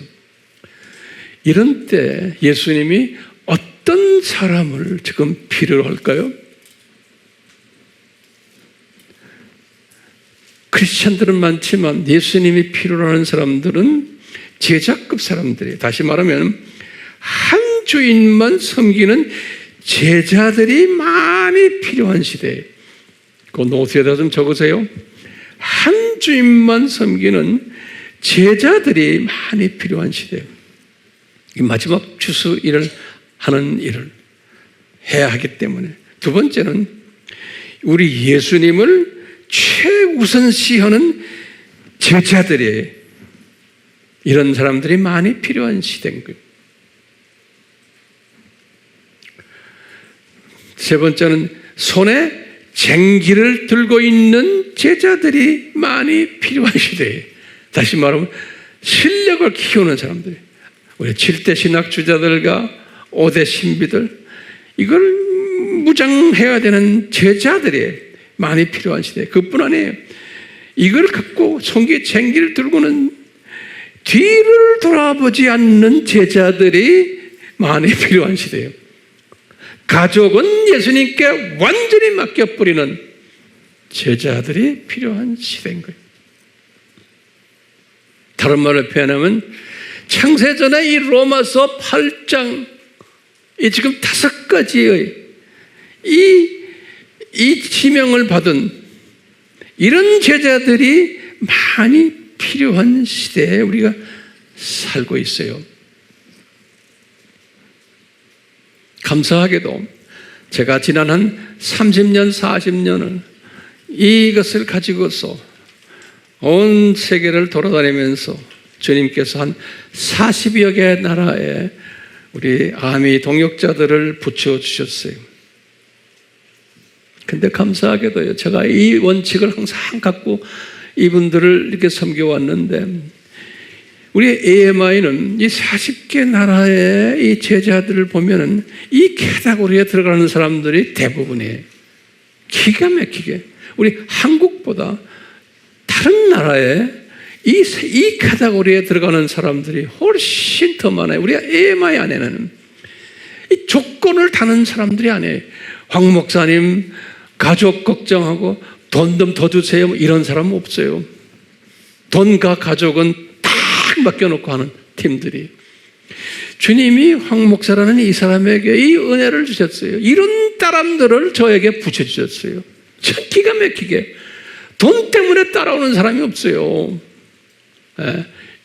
이런 때 예수님이 어떤 사람을 지금 필요로 할까요? 크리스찬들은 많지만 예수님이 필요로 하는 사람들은 제자급 사람들이에요. 다시 말하면 한 주인만 섬기는 제자들이 많이 필요한 시대예요. 그 노트에다 좀 적으세요. 한 주인만 섬기는 제자들이 많이 필요한 시대예요. 이 마지막 추수 일을 하는 일을 해야 하기 때문에. 두 번째는 우리 예수님을 최우선시하는 제자들이 이런 사람들이 많이 필요한 시대인 거예요. 세 번째는 손에 쟁기를 들고 있는 제자들이 많이 필요한 시대예요. 다시 말하면 실력을 키우는 사람들. 우리 7대 신학주자들과 5대 신비들, 이걸 무장해야 되는 제자들이 많이 필요한 시대. 그뿐 아니에요. 이걸 갖고 손기에 쟁기를 들고는 뒤를 돌아보지 않는 제자들이 많이 필요한 시대예요. 가족은 예수님께 완전히 맡겨버리는 제자들이 필요한 시대인 거예요. 다른 말로 표현하면 창세전의 이 로마서 8장 이 지금 5가지의 이 지명을 받은 이런 제자들이 많이 필요한 시대에 우리가 살고 있어요. 감사하게도 제가 지난 한 30년, 40년을 이것을 가지고서 온 세계를 돌아다니면서 주님께서 한 40여 개의 나라에 우리 아미 동역자들을 붙여주셨어요. 근데 감사하게도요, 제가 이 원칙을 항상 갖고 이분들을 이렇게 섬겨왔는데, 우리 AMI는 이 40개 나라의 이 제자들을 보면은 이 카테고리에 들어가는 사람들이 대부분이에요. 기가 막히게. 우리 한국보다 다른 나라에 이 카테고리에 들어가는 사람들이 훨씬 더 많아요. 우리 AMI 안에는 이 조건을 다는 사람들이 아니에요. 황 목사님, 가족 걱정하고 돈 좀 더 주세요 이런 사람은 없어요. 돈과 가족은 딱 맡겨놓고 하는 팀들이. 주님이 황 목사라는 이 사람에게 이 은혜를 주셨어요. 이런 사람들을 저에게 붙여주셨어요. 참 기가 막히게. 돈 때문에 따라오는 사람이 없어요.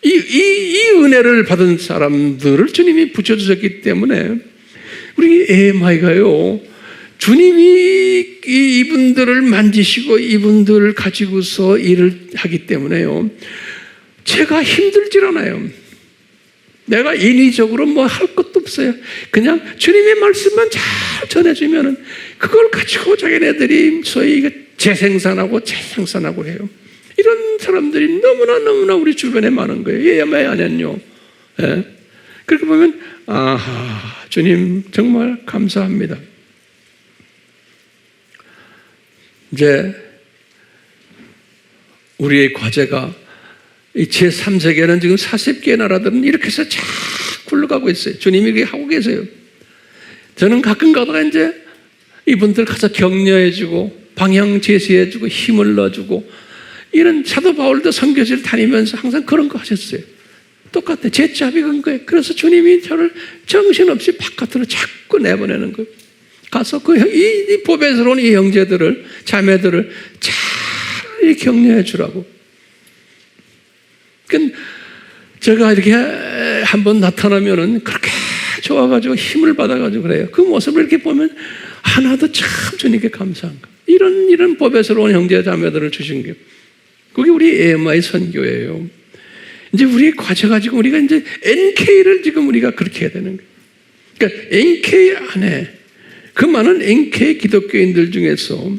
이 은혜를 받은 사람들을 주님이 붙여주셨기 때문에 우리 AMI가요, 주님이 이분들을 만지시고 이분들을 가지고서 일을 하기 때문에요, 제가 힘들질 않아요. 내가 인위적으로 뭐 할 것도 없어요. 그냥 주님의 말씀만 잘 전해주면은 그걸 가지고 자기네들이 소위 재생산하고 재생산하고 해요. 이런 사람들이 너무나 우리 주변에 많은 거예요. AMI 아니요. 예. 그렇게 보면 아하, 주님 정말 감사합니다. 이제 우리의 과제가 이 제3세계는 지금 40개의 나라들은 이렇게 해서 쫙 굴러가고 있어요. 주님이 그렇게 하고 계세요. 저는 가끔 가다가 이제 이분들 가서 격려해주고 방향 제시해주고 힘을 넣어주고, 이런 사도 바울도 선교지를 다니면서 항상 그런 거 하셨어요. 똑같아. 제 짭이 건 거예요. 그래서 주님이 저를 정신없이 바깥으로 자꾸 내보내는 거예요. 가서 이 보배스러운 이 형제들을, 자매들을 잘 격려해 주라고. 그러니까 제가 이렇게 한번 나타나면은 그렇게 좋아가지고 힘을 받아가지고 그래요. 그 모습을 이렇게 보면 하나도 참 주님께 감사한 거. 이런 보배스러운 형제 자매들을 주신 게, 그게 우리 AMI 선교예요. 이제 우리의 과제가 지금 우리가 이제 NK를 지금 우리가 그렇게 해야 되는 거예요. 그러니까 NK 안에 그 많은 NK 기독교인들 중에서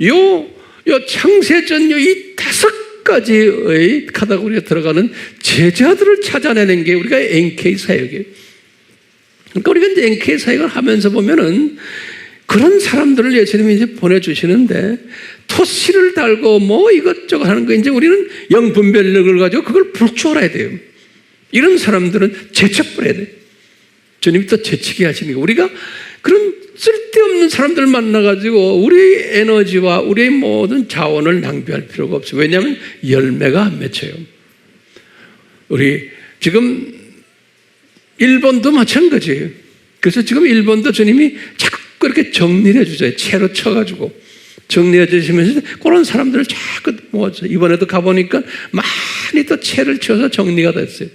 요 창세전 이 5가지의 카테고리에 들어가는 제자들을 찾아내는 게 우리가 NK 사역이에요. 그러니까 우리가 이제 NK 사역을 하면서 보면은 그런 사람들을 예수님이 이제 보내주시는데, 토시를 달고 뭐 이것저것 하는 거, 이제 우리는 영분별력을 가지고 그걸 불출해야 돼요. 이런 사람들은 제척불해야 돼요. 주님이 또 제치게 하시니까 우리가 그런 쓸데없는 사람들을 만나가지고 우리 에너지와 우리의 모든 자원을 낭비할 필요가 없어요. 왜냐하면 열매가 안 맺혀요. 우리 지금 일본도 마찬가지예요. 그래서 지금 일본도 주님이 자꾸 이렇게 정리를 해주세요. 채로 쳐가지고 정리해 주시면서 그런 사람들을 자꾸 모아줘요. 이번에도 가보니까 많이 또 채를 쳐서 정리가 됐어요.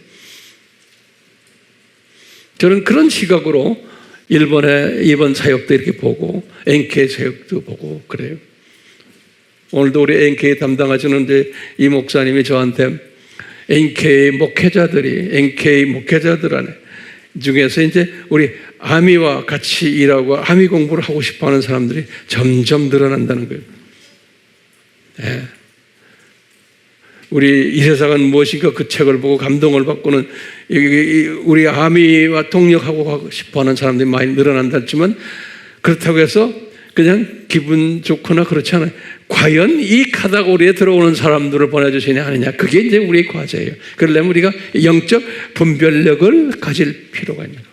저는 그런 시각으로 이번 사역도 이렇게 보고 NK 사역도 보고 그래요. 오늘도 우리 NK 담당하시는 이제 이 목사님이 저한테 NK 목회자들 안에 중에서 이제 우리 아미와 같이 일하고 아미 공부를 하고 싶어 하는 사람들이 점점 늘어난다는 거예요. 네. 우리 이 세상은 무엇인가 그 책을 보고 감동을 받고는 우리 아미와 동력하고 싶어 하는 사람들이 많이 늘어난다 했지만, 그렇다고 해서 그냥 기분 좋거나 그렇지 않아요. 과연 이 카테고리에 들어오는 사람들을 보내주시냐 하느냐, 그게 이제 우리의 과제예요. 그러려면 우리가 영적 분별력을 가질 필요가 있는 거예요.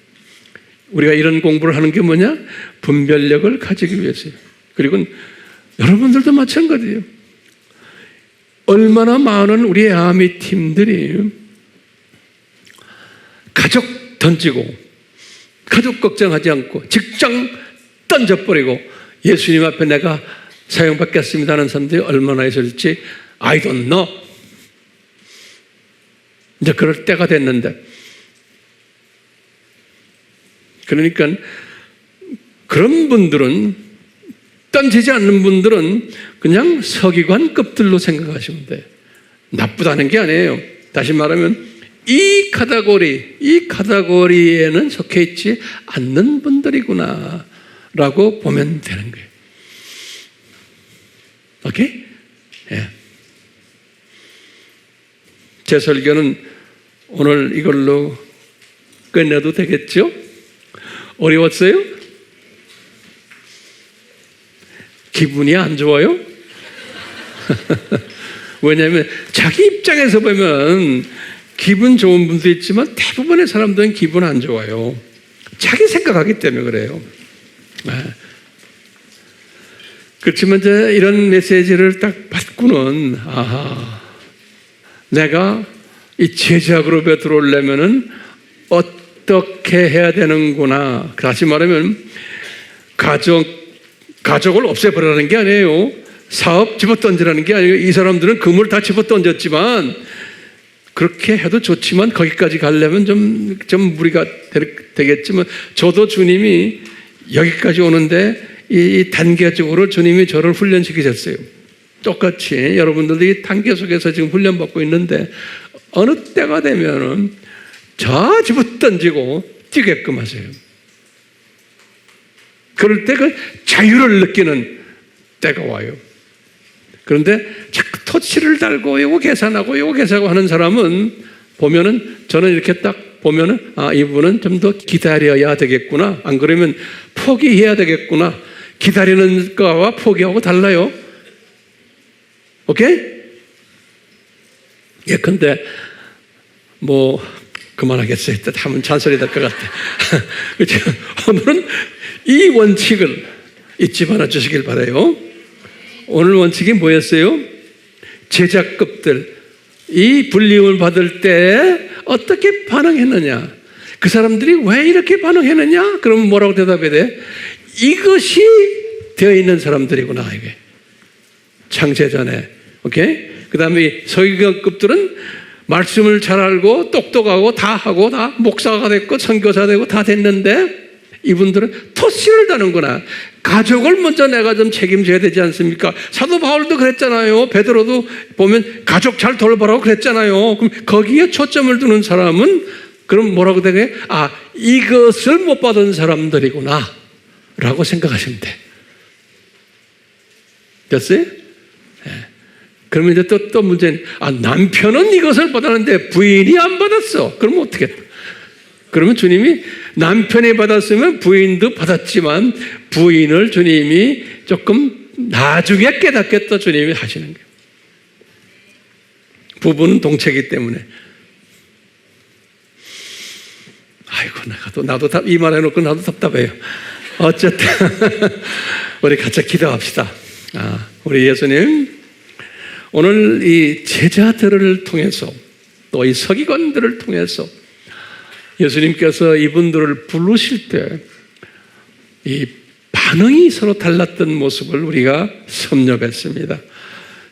우리가 이런 공부를 하는 게 뭐냐? 분별력을 가지기 위해서요. 그리고 여러분들도 마찬가지예요. 얼마나 많은 우리의 아미 팀들이 가족 던지고 가족 걱정하지 않고 직장 던져버리고 예수님 앞에 내가 사용받겠습니다 하는 사람들이 얼마나 있을지 I don't know. 이제 그럴 때가 됐는데, 그러니까 그런 분들은, 던지지 않는 분들은 그냥 서기관급들로 생각하시면 돼요. 나쁘다는 게 아니에요. 다시 말하면 이 카테고리에는 속해 있지 않는 분들이구나 라고 보면 되는 거예요. 오케이? 예. 제 설교는 오늘 이걸로 끝내도 되겠죠? 어려웠어요? 기분이 안 좋아요? 왜냐하면 자기 입장에서 보면 기분 좋은 분도 있지만 대부분의 사람들은 기분 안 좋아요. 자기 생각하기 때문에 그래요. 그렇지만 이제 이런 메시지를 딱 받고는 아하, 내가 이 제자 그룹에 들어오려면은 어떻게 해야 되는구나. 다시 말하면 가족을 없애버리라는 게 아니에요. 사업 집어던지라는 게 아니에요. 이 사람들은 금을 다 집어던졌지만 그렇게 해도 좋지만 거기까지 가려면 좀 무리가 되겠지만 저도 주님이 여기까지 오는데 이 단계적으로 주님이 저를 훈련시키셨어요. 똑같이 여러분들도 이 단계 속에서 지금 훈련받고 있는데 어느 때가 되면은 저 집어던지고 뛰게끔 하세요. 그럴 때 그 자유를 느끼는 때가 와요. 그런데 자꾸 토치를 달고 요거 계산하고 하는 사람은 보면은 저는 이렇게 딱 보면은 아, 이분은 좀 더 기다려야 되겠구나. 안 그러면 포기해야 되겠구나. 기다리는 거와 포기하고 달라요. 오케이? 예컨대 뭐 그만하겠어요. 하면 잔소리 될 것 같아. 그렇죠? 오늘은 이 원칙을 잊지 말아 주시길 바라요. 오늘 원칙이 뭐였어요? 제자급들 이 불림을 받을 때 어떻게 반응했느냐? 그 사람들이 왜 이렇게 반응했느냐? 그러면 뭐라고 대답해야 돼? 이것이 되어 있는 사람들이구나 이게 창세전에. 오케이? 그 다음에 서기관급들은 말씀을 잘 알고 똑똑하고 다 하고 다 목사가 됐고 선교사 되고 다 됐는데 이분들은 토시를 다는구나. 가족을 먼저 내가 좀 책임져야 되지 않습니까? 사도 바울도 그랬잖아요. 베드로도 보면 가족 잘 돌보라고 그랬잖아요. 그럼 거기에 초점을 두는 사람은 그럼 뭐라고 되게? 아, 이것을 못 받은 사람들이구나 라고 생각하시면 돼. 됐어요? 네. 그러면 이제 또 문제는 아, 남편은 이것을 받았는데 부인이 안 받았어. 그러면 어떻게 해? 그러면 주님이 남편이 받았으면 부인도 받았지만 부인을 주님이 조금 나중에 깨닫겠다 주님이 하시는 거예요. 부부는 동체이기 때문에. 아이고 나도 이 말 해놓고 나도 답답해요. 어쨌든 우리 같이 기도합시다. 우리 예수님 오늘 이 제자들을 통해서 또 이 서기관들을 통해서 예수님께서 이분들을 부르실 때 이 반응이 서로 달랐던 모습을 우리가 섭렵했습니다.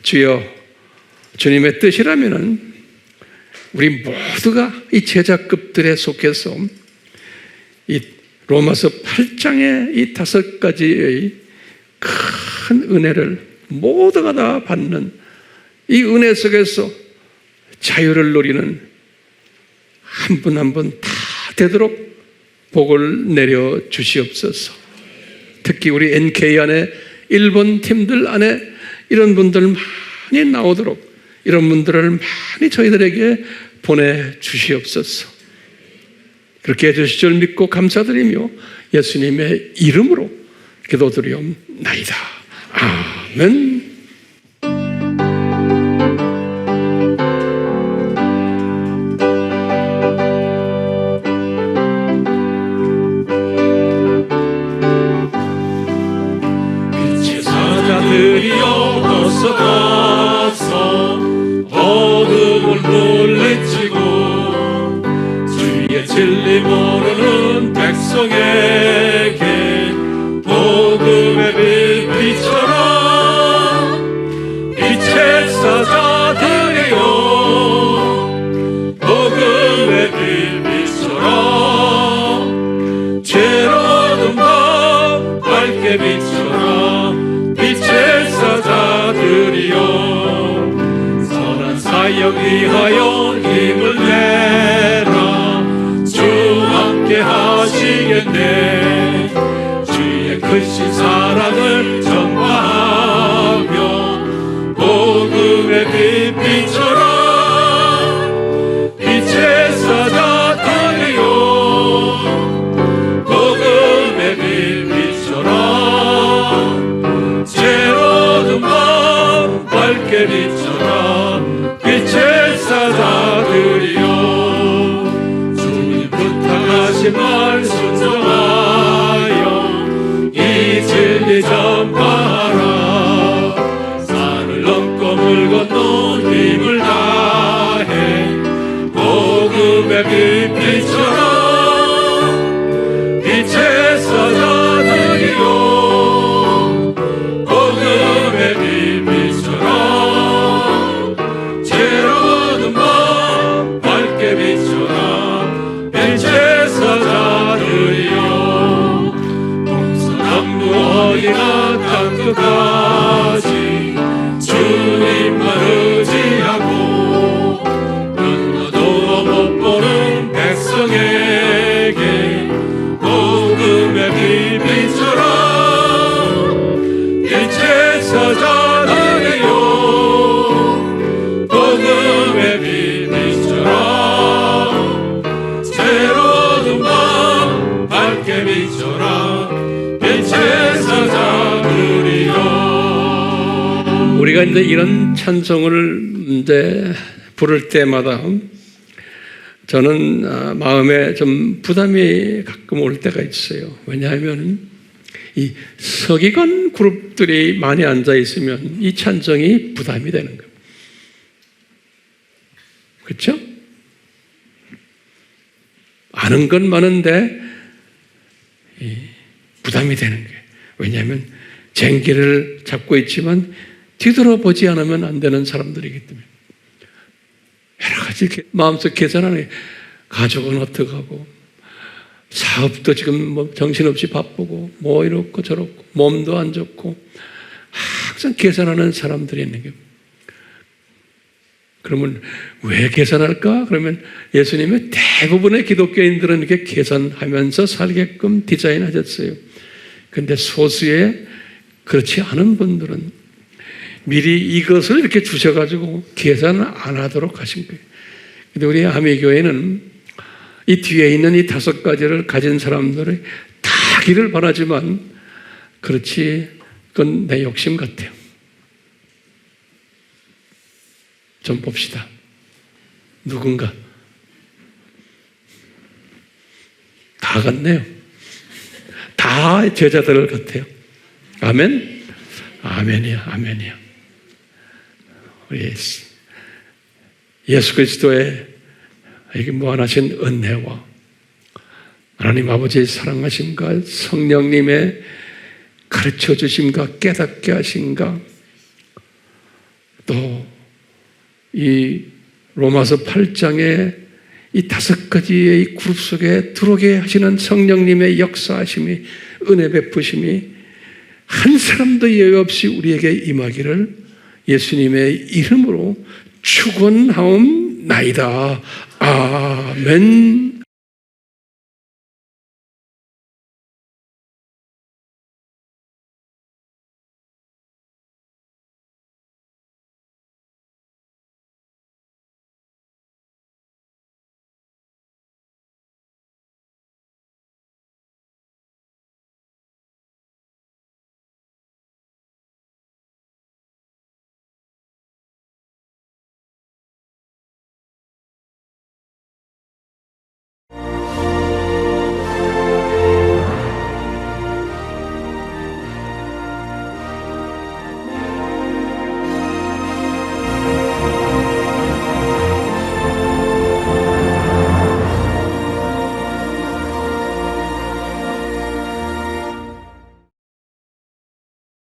주여, 주님의 뜻이라면은 우리 모두가 이 제자급들에 속해서 이 로마서 8장의 이 5가지의 큰 은혜를 모두가 다 받는 이 은혜 속에서 자유를 누리는 한 분 한 분 다 되도록 복을 내려 주시옵소서. 특히 우리 NK 안에 일본 팀들 안에 이런 분들 많이 나오도록 이런 분들을 많이 저희들에게 보내주시옵소서. 그렇게 해주실 줄 믿고 감사드리며 예수님의 이름으로 기도드리옵나이다. 아멘. 가서 어둠을 물리치고 주의 진리 모르는 백성에게 복음의 빛처럼 빛의 사자들이여 복음의 빛처럼 죄로운 밤 밝게 비춰라 빛의 사자들이여 선한 사역 위하여 힘을 내라 주 함께 하시겠네 주의 크신 사랑을 전파하며 복음의 빛처럼 빛의 사자들이여 복음의 빛처럼 새로운 밤 밝게 비춰라 빛의 사자들이여 주님 부탁하신 말 순종하여 이 진리 전파하라 끝까지 주님만 의지하고 눈도 못 보는 백성에게 복음의 비밀처럼 빛에서 전하리요. 복음의 비밀처럼 새로운 밤 밝게 비춰라. 빛에서 잡으리요. 우리가 이제 이런 찬송을 이제 부를 때마다 저는 마음에 좀 부담이 가끔 올 때가 있어요. 왜냐하면 이 서기관 그룹들이 많이 앉아 있으면 이 찬송이 부담이 되는 거예요. 그렇죠? 아는 건 많은데 부담이 되는 거예요. 왜냐하면 쟁기를 잡고 있지만 뒤돌아보지 않으면 안 되는 사람들이기 때문에 여러 가지 마음속 계산하는 가족은 어떡하고 사업도 지금 뭐 정신없이 바쁘고 뭐 이렇고 저렇고 몸도 안 좋고 항상 계산하는 사람들이 있는 거예요. 그러면 왜 계산할까? 그러면 예수님의 대부분의 기독교인들은 이렇게 계산하면서 살게끔 디자인하셨어요. 그런데 소수의 그렇지 않은 분들은 미리 이것을 이렇게 주셔가지고 계산을 안 하도록 하신 거예요. 근데 우리 아미교회는 이 뒤에 있는 이 5가지를 가진 사람들이 다 하기를 바라지만 그렇지, 그건 내 욕심 같아요. 좀 봅시다. 누군가 다 같네요. 다 제자들 같아요. 아멘? 아멘이야, 아멘이야. 우리 예수 그리스도의 이게 무한하신 은혜와 하나님 아버지의 사랑하심과 성령님의 가르쳐 주심과 깨닫게 하심과 또 이 로마서 8장의 이 5가지의 이 그룹 속에 들어오게 하시는 성령님의 역사하심이, 은혜 베푸심이 한 사람도 예외 없이 우리에게 임하기를 예수님의 이름으로 축원하옵나이다. 아멘.